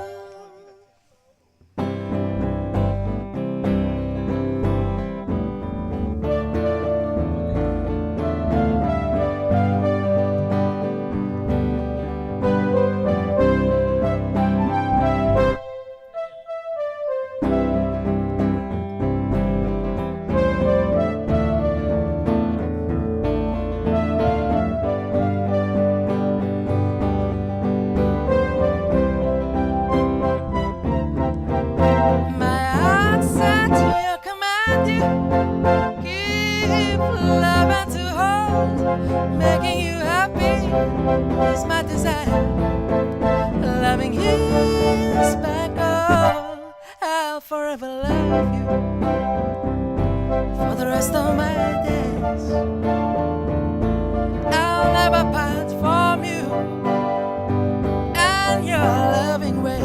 My heart set to your command, dear. Keep loving to hold, making you happy is my desire. Loving you is my goal. I'll forever love you for the rest of my days. I'll never part from you and your loving ways.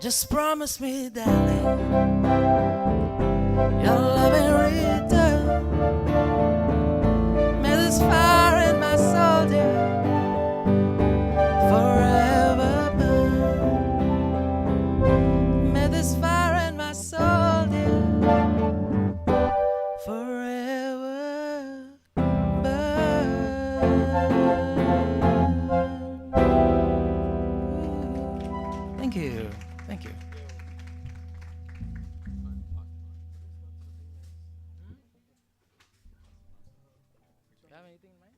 Just promise me, darling, your love in return. May this fire in my soul, dear, forever burn. May this fire in my soul, dear, forever burn. Thank you. Thank you. You have anything in mind?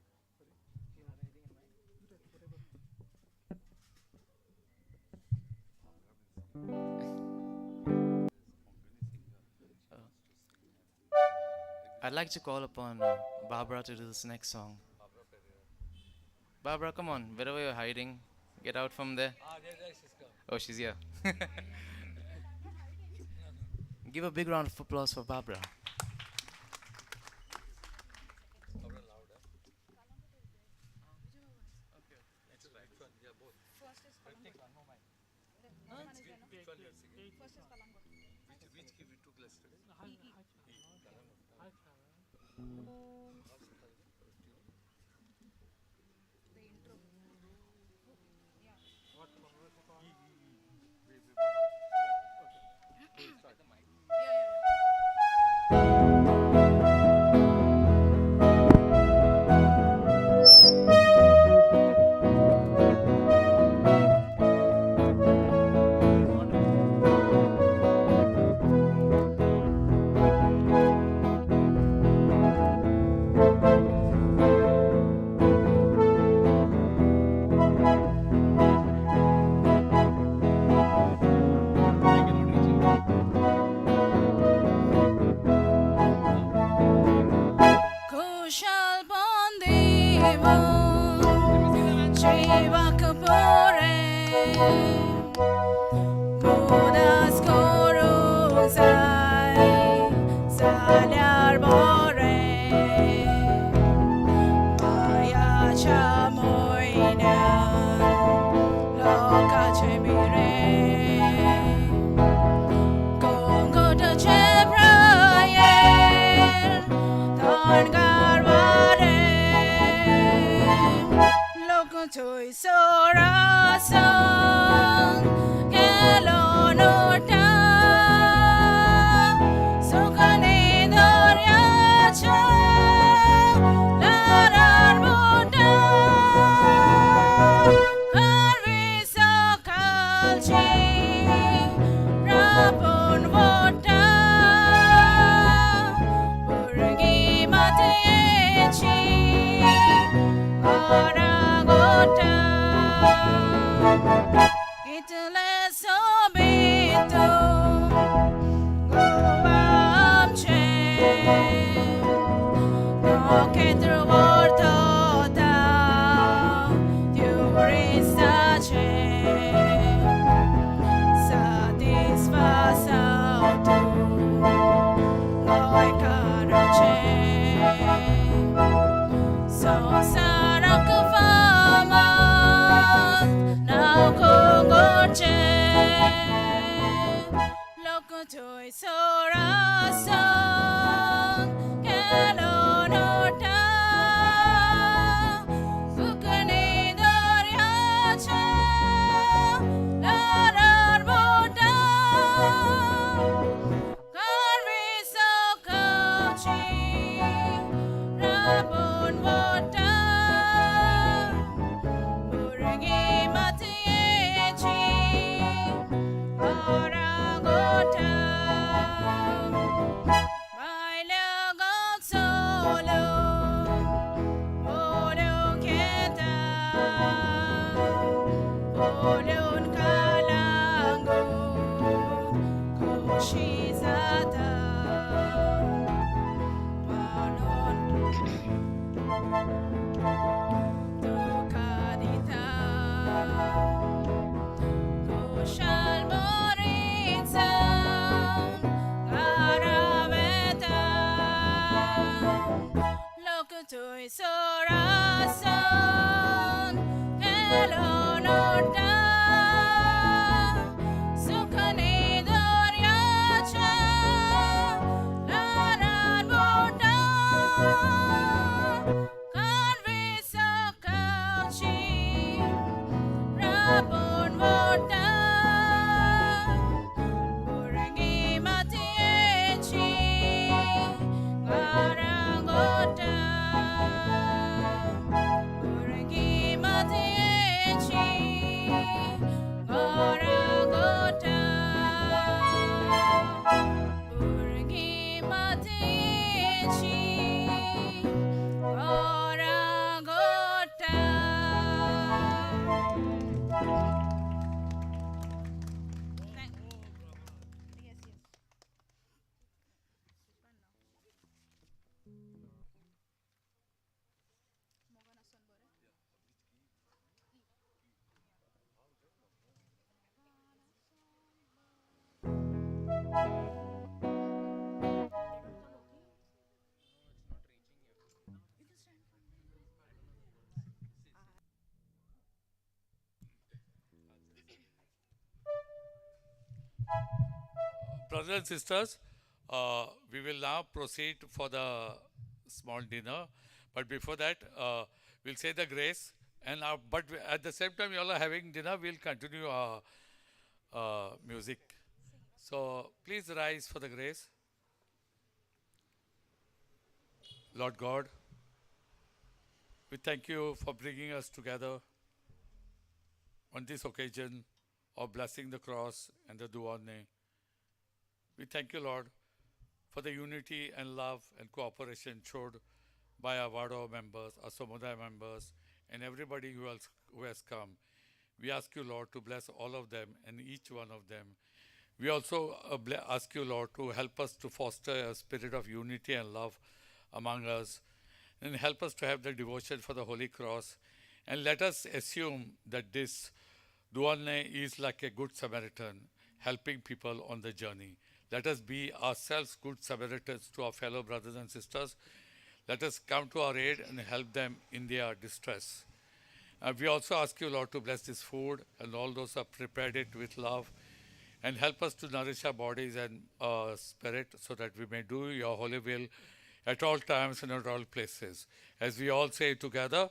You have anything in mind? I'd like to call upon Barbara to do this next song. Barbara, come on, wherever you're hiding, get out from there. Oh, she's here. Give a big round of applause for Barbara. Kushal Bondevo Chivakapore Buddha's Koruzai Salyar Bore Maya Chamoina Loka Chemire Kongo to Chebrayer Don Garvare Loco Toy Sorasan Kelonota Sokane Doriacha Larar Buddha Carvisa Calci Rapon Vota Urgi Mateci Aragota Itale Sobito Goamche Rocket Porta Diuristace Satisfasauto Noi Carace So Sarakavama Now Kongoche Loco Toy Sorasan Kelonota Sukane Doriacha Larar Buddha Carvisa Calci Rapon Vota Urgi Mateci Aragota Baila God Solo Olon Keta Olon Kalango Koshizata Panon Tukadita Kushal Moritza Garaveta Lokutui Sorasan Kelonota Sukane Doriacha Larar Buddha Carvisa Calci Rapon Vota Urgi Mateci Garangota Urgi Mateci Garangota Urgi Mateci Brothers and sisters, we will now proceed for the small dinner. But before that, we'll say the grace And but at the same time, you all are having dinner. We'll continue our music. So please rise for the grace. Lord God, we thank you for bringing us together on this occasion of blessing the cross and the Dovornem. We thank you, Lord, for the unity and love and cooperation showed by our vaddo members, our samudaya members, and everybody who has come. We ask you, Lord, to bless all of them and each one of them. We also ask you, Lord, to help us to foster a spirit of unity and love among us, and help us to have the devotion for the Holy Cross. And let us assume that this Dovornem is like a good Samaritan, helping people on the journey. Let us be ourselves good Samaritans to our fellow brothers and sisters. Let us come to our aid and help them in their distress. We also ask you, Lord, to bless this food and all those who have prepared it with love, and help us to nourish our bodies and spirit so that we may do your holy will at all times and at all places. As we all say together,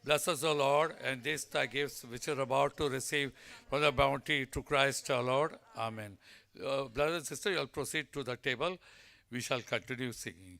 bless us, O Lord, and this thy gifts which are about to receive from the bounty to Christ our Lord. Amen. Brothers and sisters, you all proceed to the table. We shall continue singing.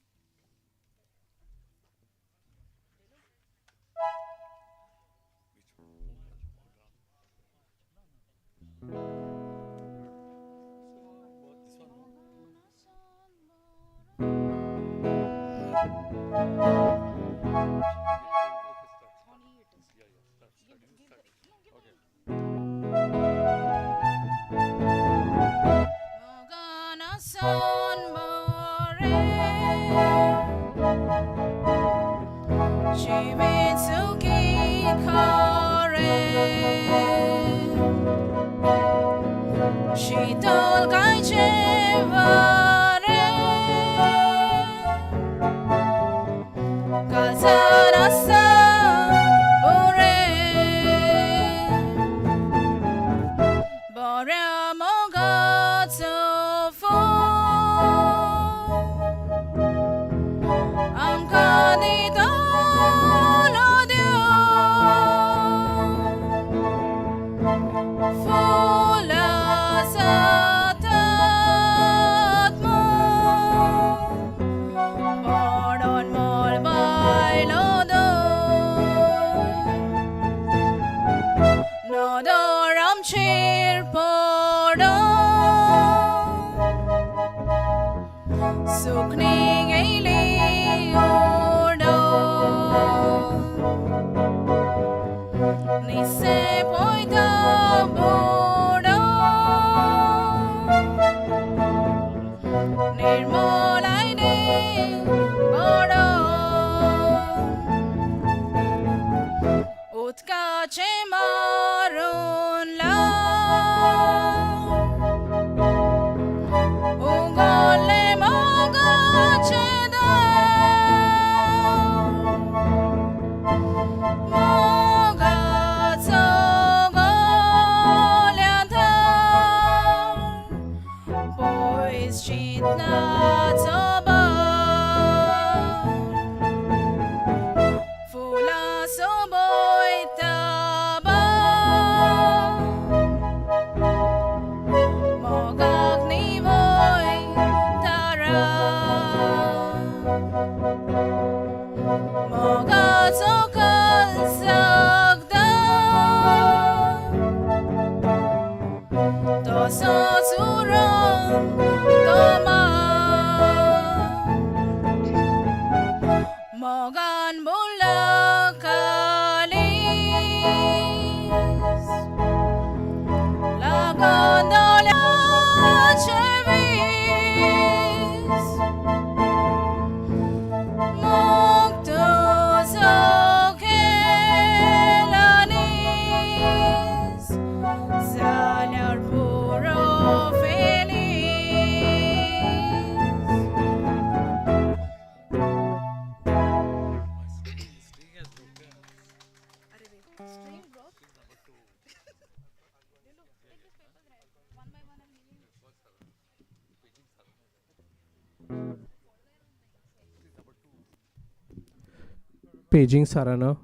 Paging Sarana.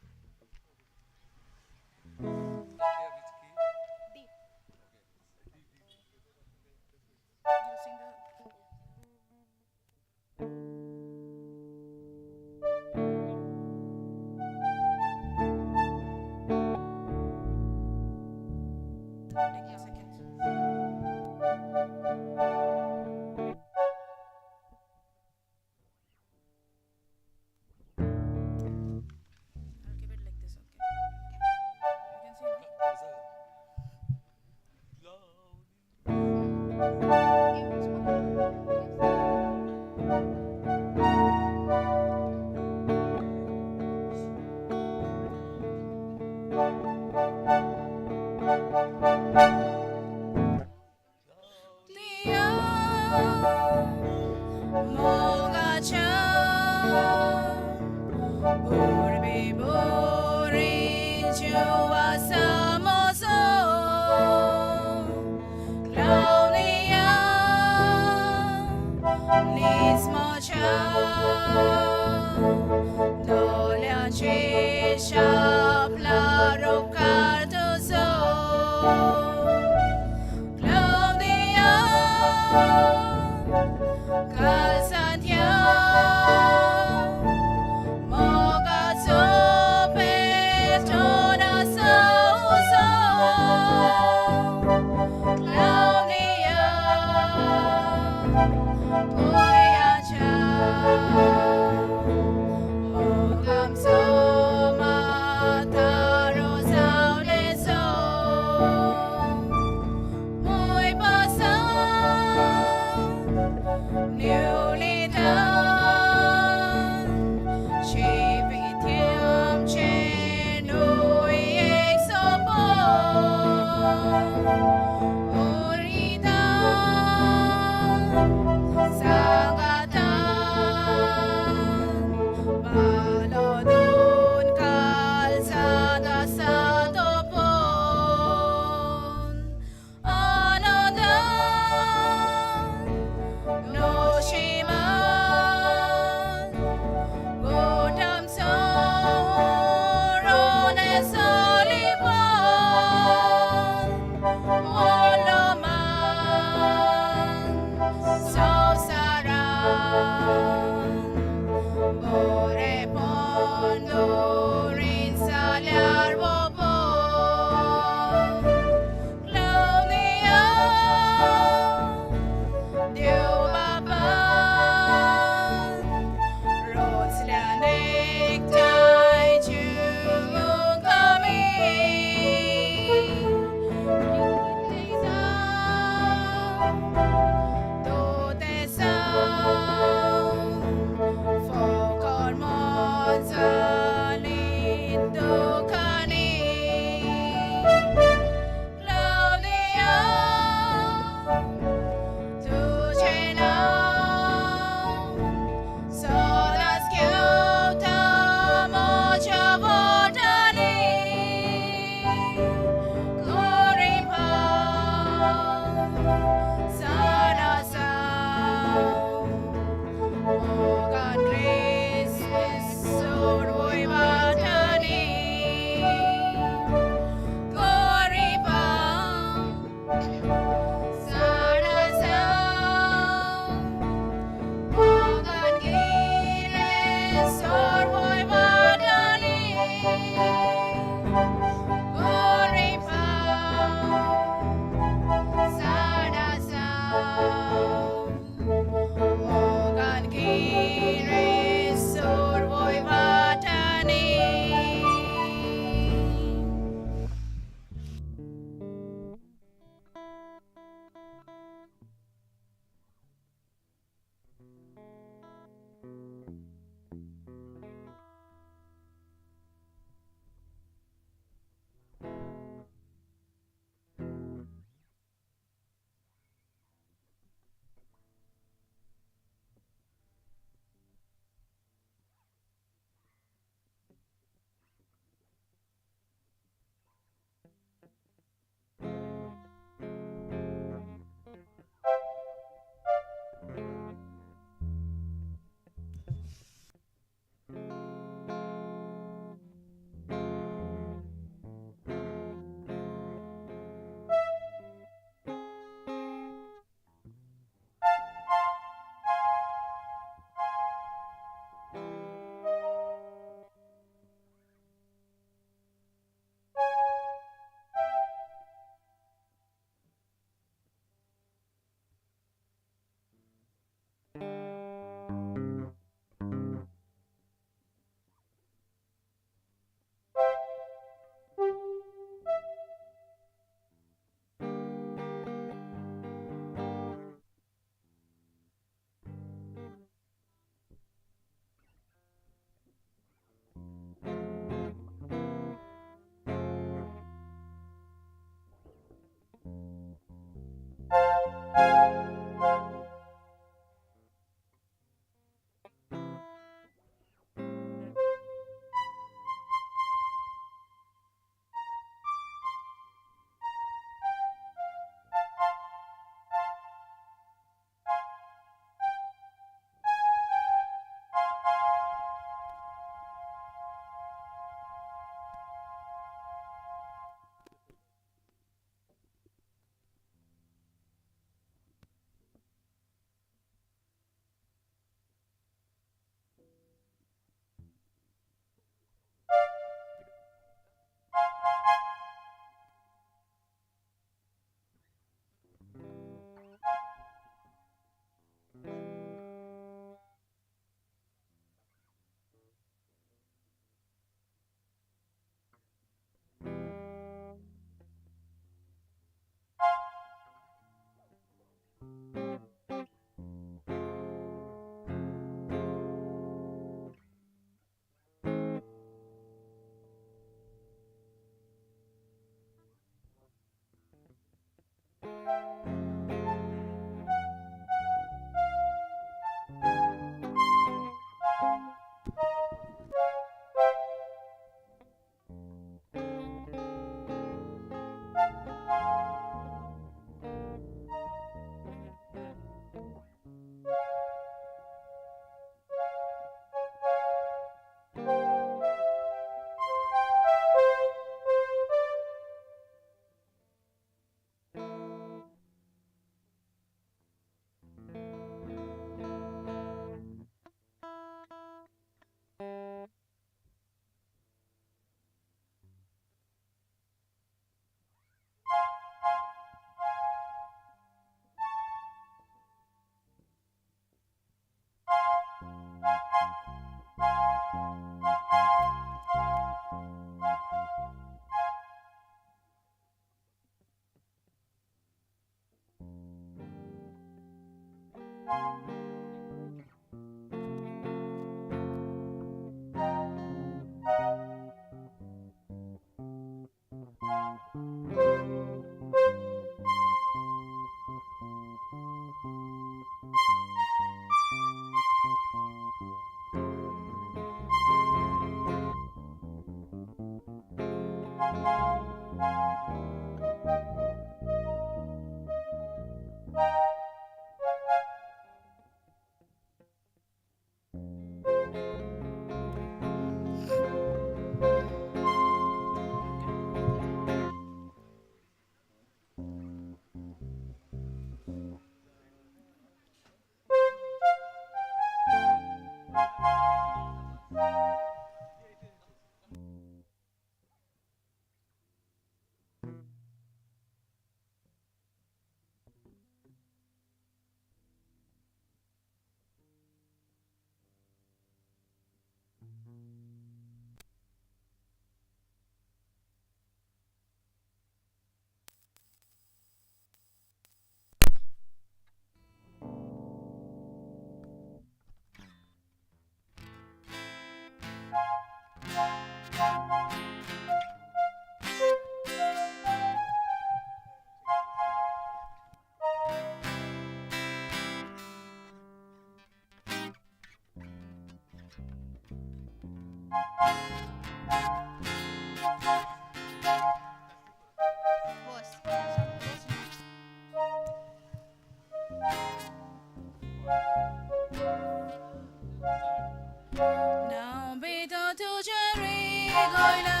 Now bito tu jeri goila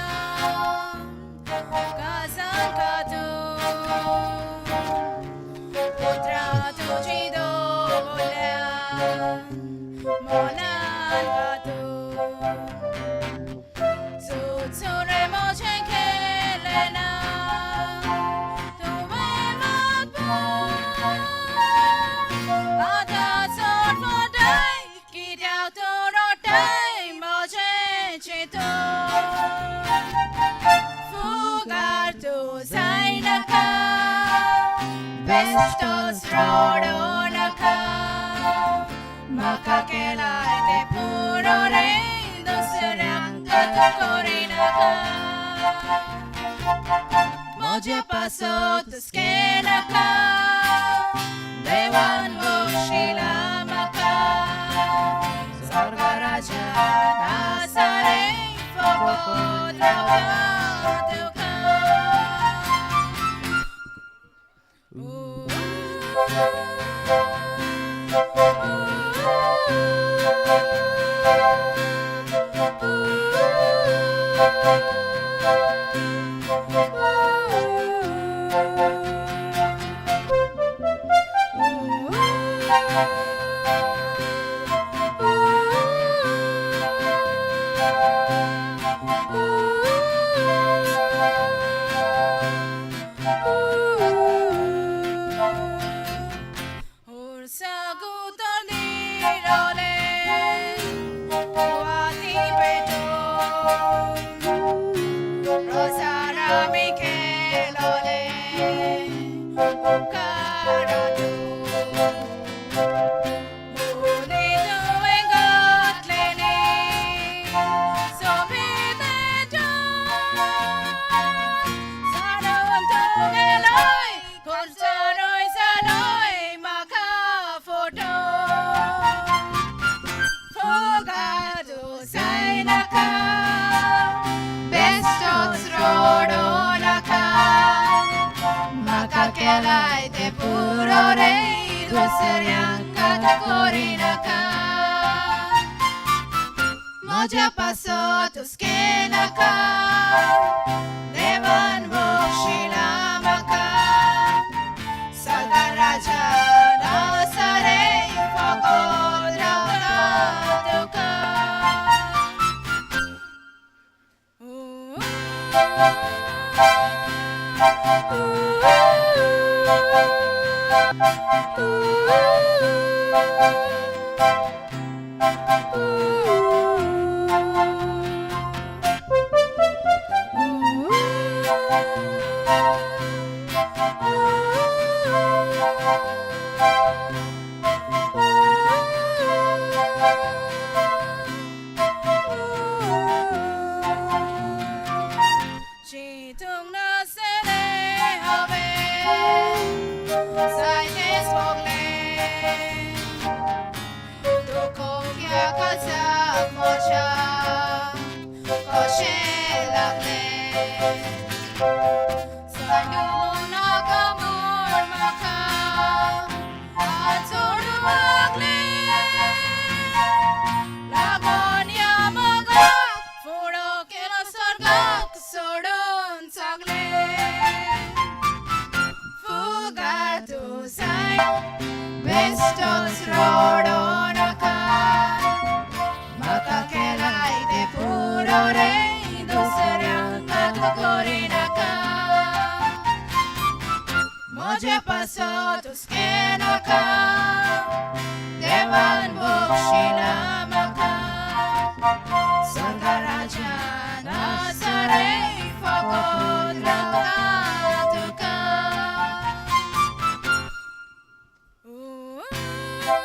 kasan katu putra tu jido bola monan katu su tsure mo chenkelena tu me matbo ada sor fodai kidau tu rotai mo chenchito fugar tu zainaka bestos rodonaka makakelai te puro rei dosrang katukorinaka moja pasot skenaka devan voshilamaka sargaraja nasare fokodraka tuka Kelai te puro rei doserian katakorinaka moja pasot uskenaka devan voshilamaka sagaraja nasarei fokodraka tuka Chitung na sene have Saites mogle Tukong kya kasak mocha Koshe lagle Sandung na kamur maka Atsuru magle Lagon yamaga Furo kena sargak Sodon sagle Fugatu sai Bestos rodonaka Makakelai te puro rei Doserian katukorinaka Moja pasot uskenaka Devan voshilamaka Sargaraja nasarei fokodraka tuka Ooh.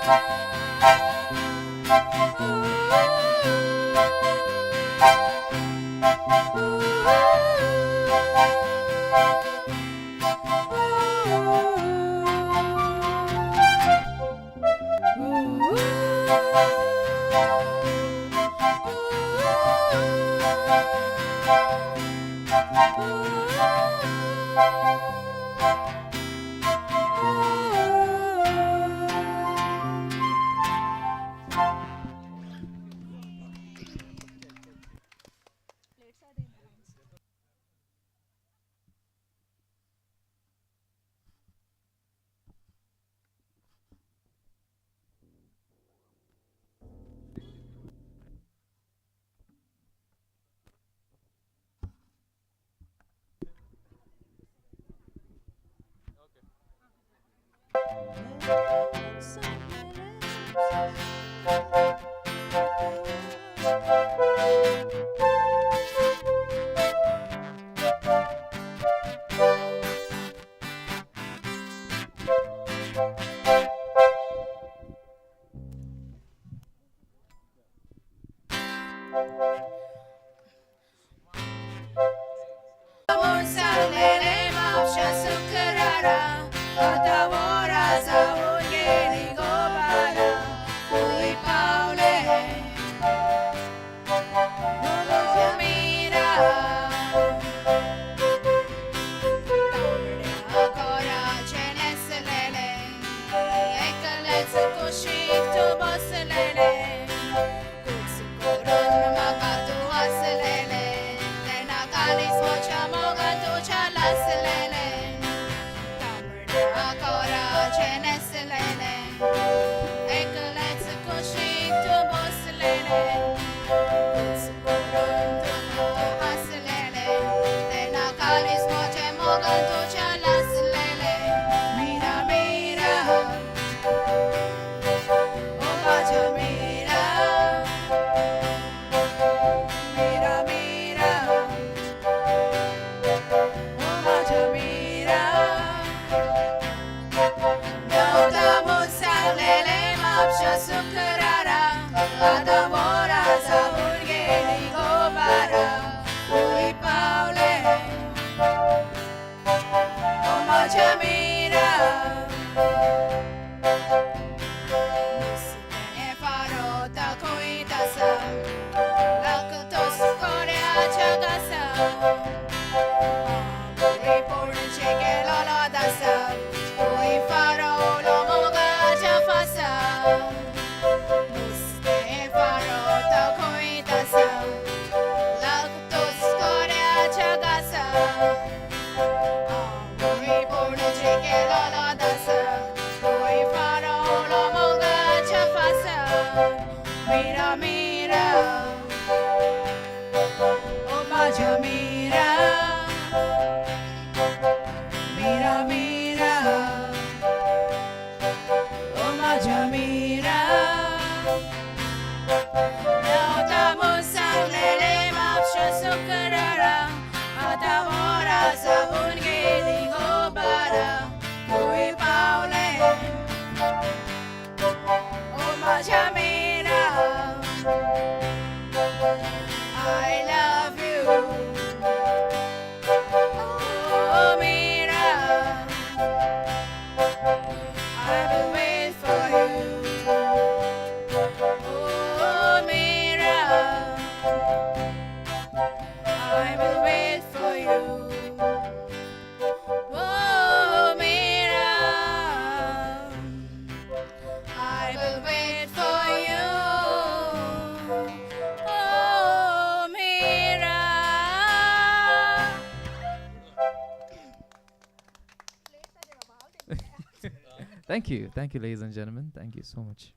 Thank you, ladies and gentlemen. Thank you so much.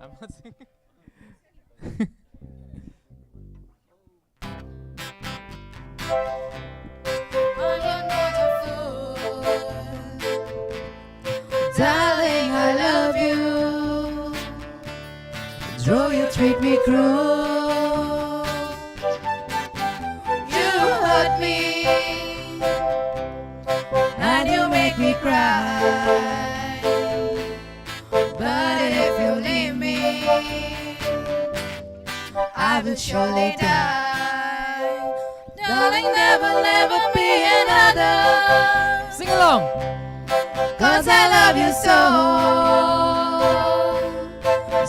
I'm not singing. Darling, I love you. Though you treat me cruel, you hurt me and you make me cry. But if you leave me, I will surely die. Darling, never, never be another. Sing along. 'Cause I love you so.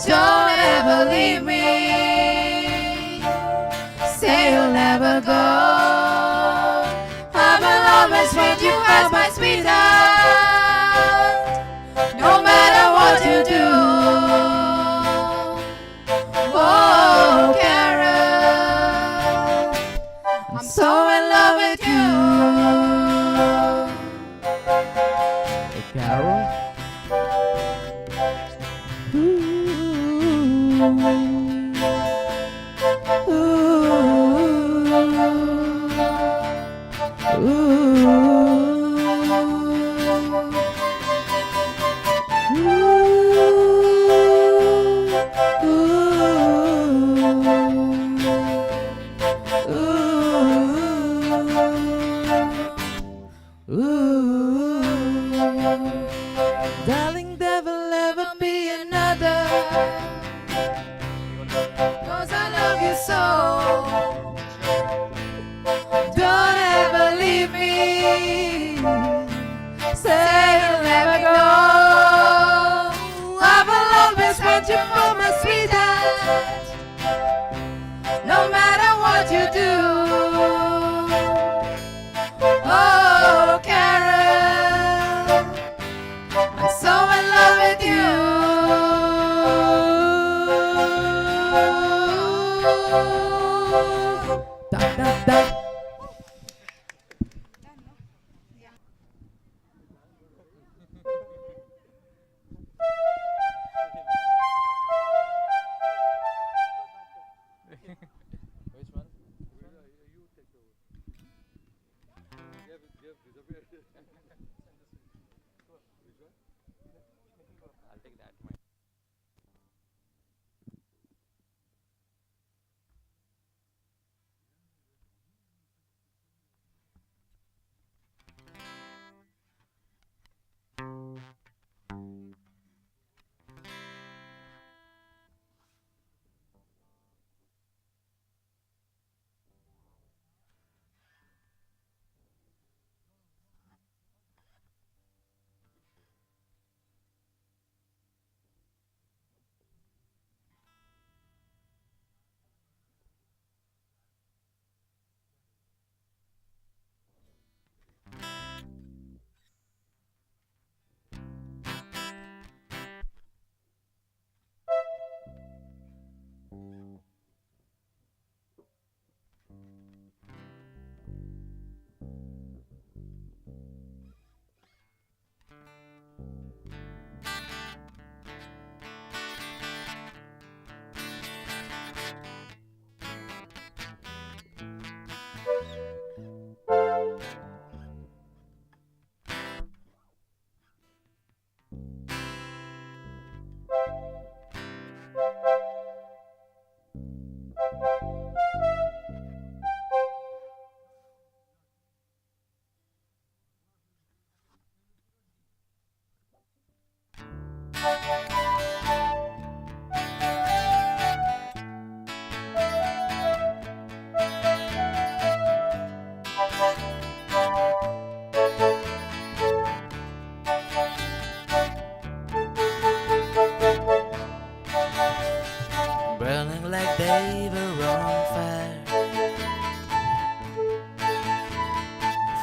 Don't ever leave me. Say you'll never go. I will always treat you as my sweetheart, no matter what you do. Oh, Carol, I'm so in love with you. Carol. Ooh. Ooh, darling, there will never be another. 'Cause I love you so. Don't ever leave me. Say you'll never go. I will always want you for my sweetheart. No matter what you do. Oh, Carol, I'm so in love with you. Da, da, da. Which one? I'll take that. Burning like they were on fire.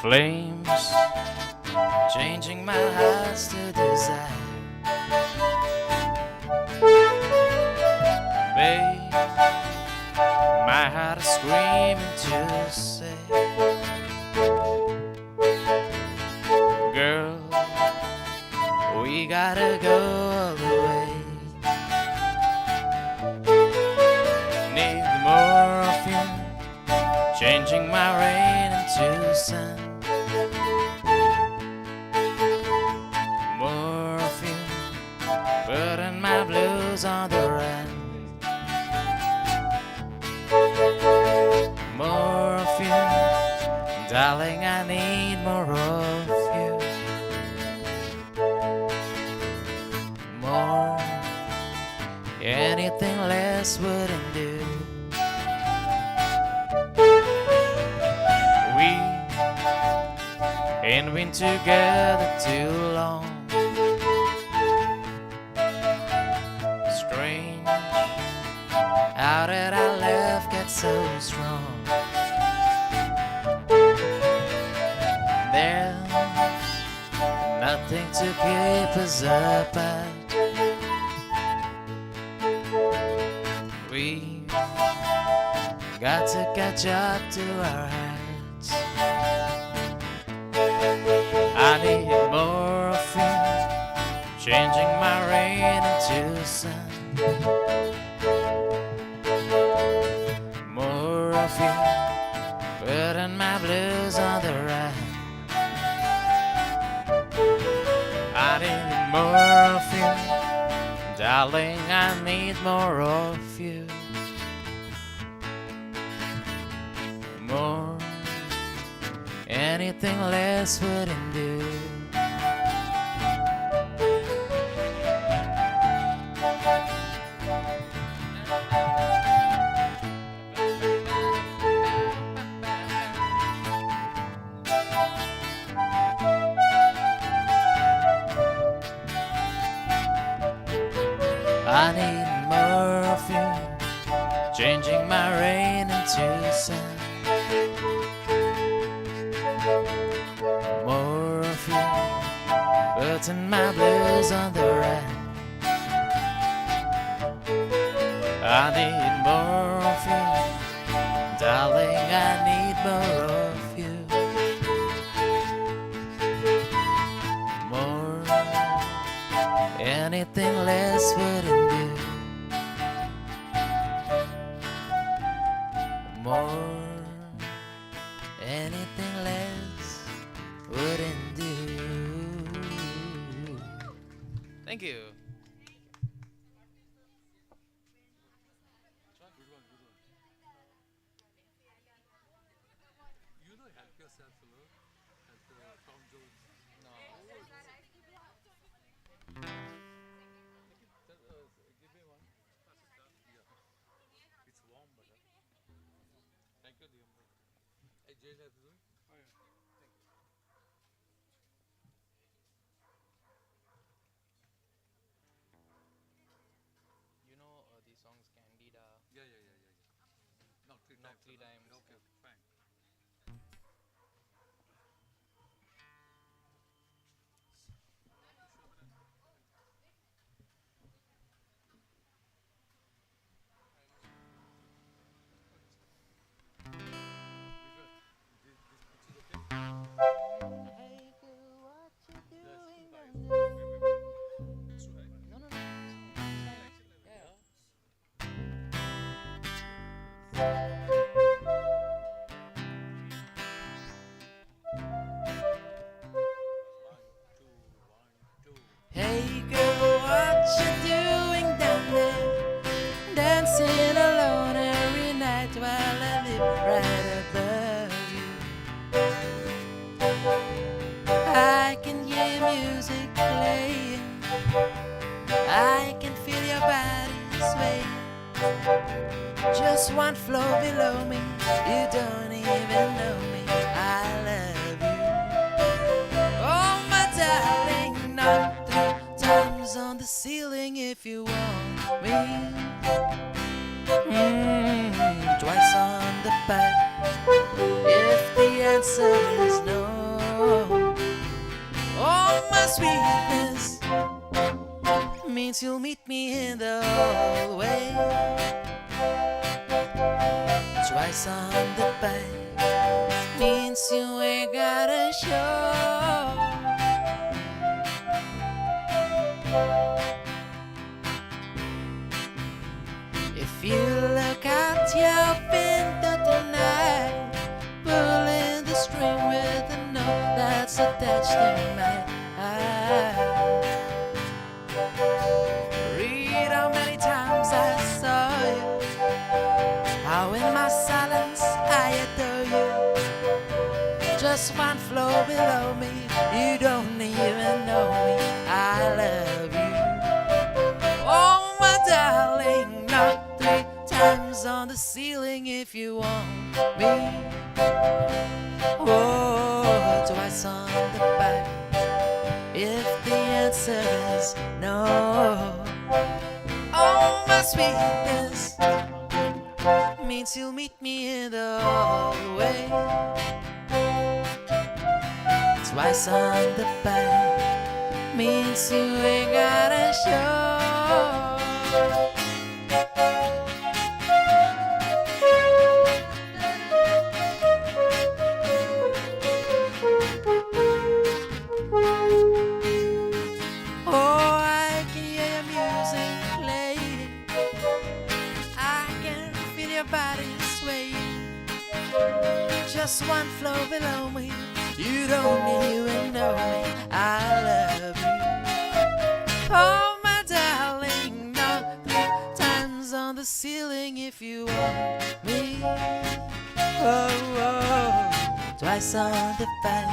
Flames changing my heart's to desire. Babe, my heart is screaming to say, girl, we gotta go all the way. Need more of you, changing my rain into sun. More of you, putting my blues on the run. More of you, darling, I need more of you. More, anything less wouldn't do. We ain't been together too long. Strange how did our love get so strong? There's nothing to keep us apart. We got to catch up to our hearts. I need more of you, changing my rain into sun. More of you, putting my blues on the run. I need more of you, darling, I need more of you. More, anything less wouldn't do. I need more of you, changing my rain into sun. More of you, putting my blues on the rack. I need more of you, darling, I need more of you. More, anything less wouldn't do. More, anything less wouldn't do. Thank you. You know the songs Candida? Yeah. Not three times. Okay, fine. Hey girl, what you doing down there? Dancing alone every night while I live right above you. I can hear music playing, I can feel your body swaying. Just one floor below me, you don't even know me. I love you. Oh my darling, knock 3 times on the ceiling if you want me. Twice on the pipe if the answer is no. Oh my sweetness means you'll meet me in the hallway. Twice on the pipe means you ain't gotta show. If you look out your window tonight, pulling the string with a note that's attached to my eye. Read how many times I saw you, how in my silence I adore you. Just one floor below me, you don't even know me. I love you. Oh my darling, knock 3 times on the ceiling if you want me. Oh, twice on the pipe if the answer is no. Oh my sweetness means you'll meet me in the hallway. Twice on the pipe means you ain't gotta show. Oh, I can hear your music playing, I can feel your body swaying. Just one floor below me, you don't even know me. I love you. Oh my darling, knock 3 times on the ceiling if you want me. Oh, twice on the five.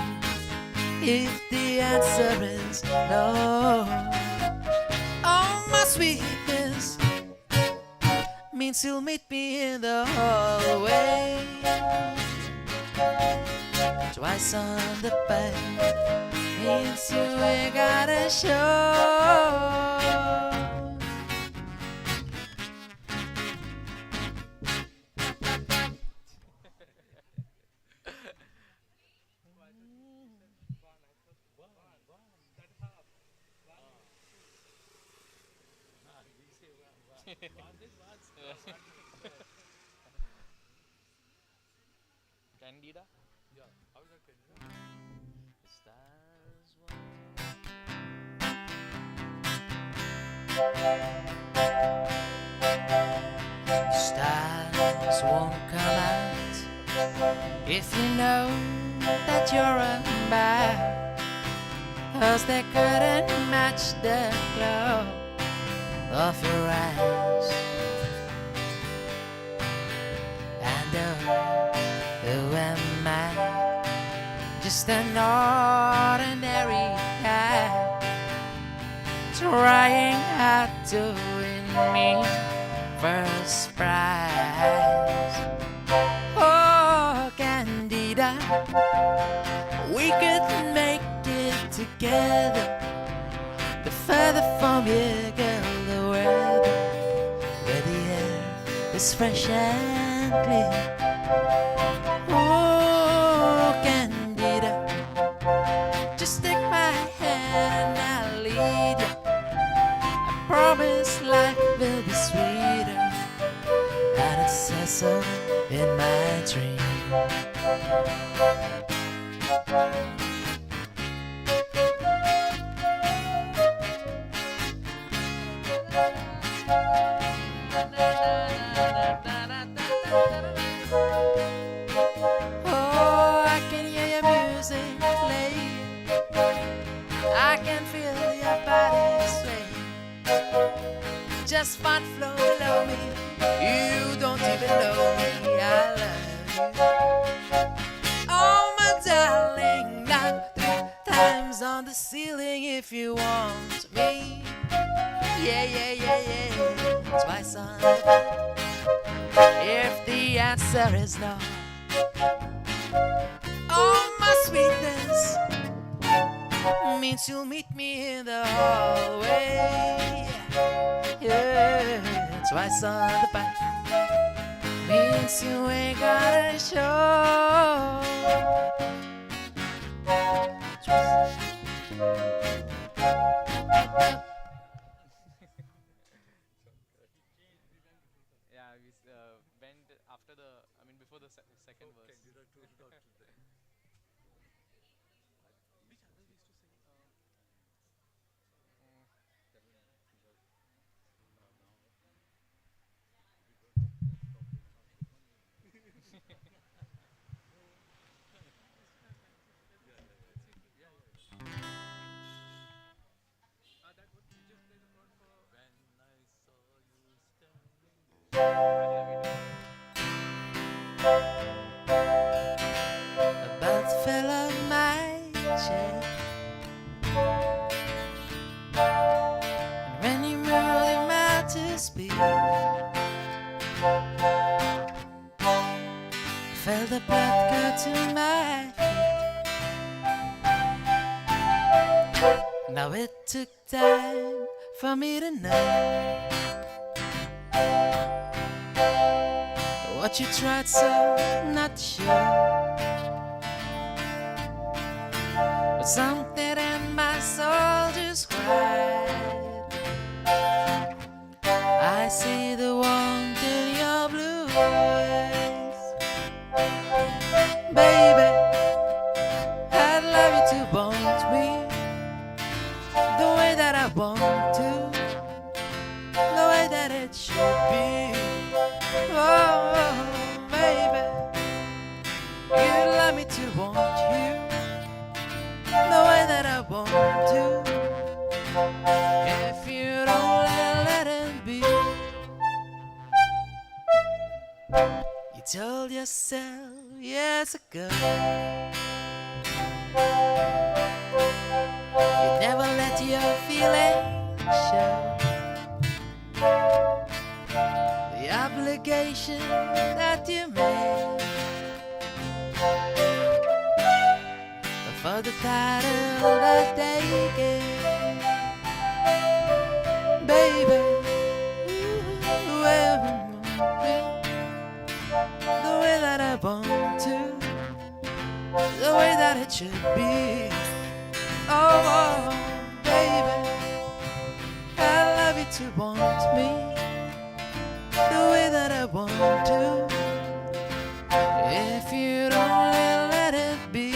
If the answer is no, oh my sweetness means you'll meet me in the hallway. Twice on the five means you ain't gotta show. Candida? Yeah. How is that Candida? Stars won't come out if you know that you're a man, 'cause they couldn't match the glow of your eyes. And who am I? Just an ordinary guy trying hard to win me first prize. Oh, Candida, we could make it together. The further from here, girl, the weather, where the air is fresh and clear. Oh, Candida, just take my hand and I'll lead you. I promise life will be sweeter, and it says so in my dream. Oh, I can hear your music playing, I can feel your body sway. Just fun flow below me, you don't even know me, I love you. Oh my darling, knock 3 times on the ceiling if you want me. Yeah, yeah, yeah, yeah, twice on the back if the answer is no. Oh my sweetness means you'll meet me in the hallway. Yeah, twice on the back means you ain't gotta show. Yeah, we went after the, I mean, before the second verse. A bird fell on my chair, and when you moved your mouth to speak, I felt the blood go to my feet. Now it took time for me to know what you tried so not to show, but something in my soul just cried. I see the warmth in your blue eyes, baby. I'd love you to want me the way that I want to, the way that it should be. Oh, baby, you'd love me to want you the way that I want to. If you don't let it be, you told yourself years ago for the title that they gave. Baby, you ever the way that I want to, the way that it should be. Oh, baby, I love you to want me the way that I want to. If you'd only let it be.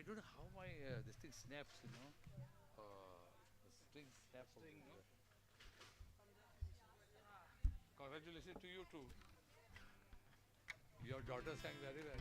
don't know how my this thing snaps, you know. The string snaps. Congratulations to you too. Your daughter sang very well.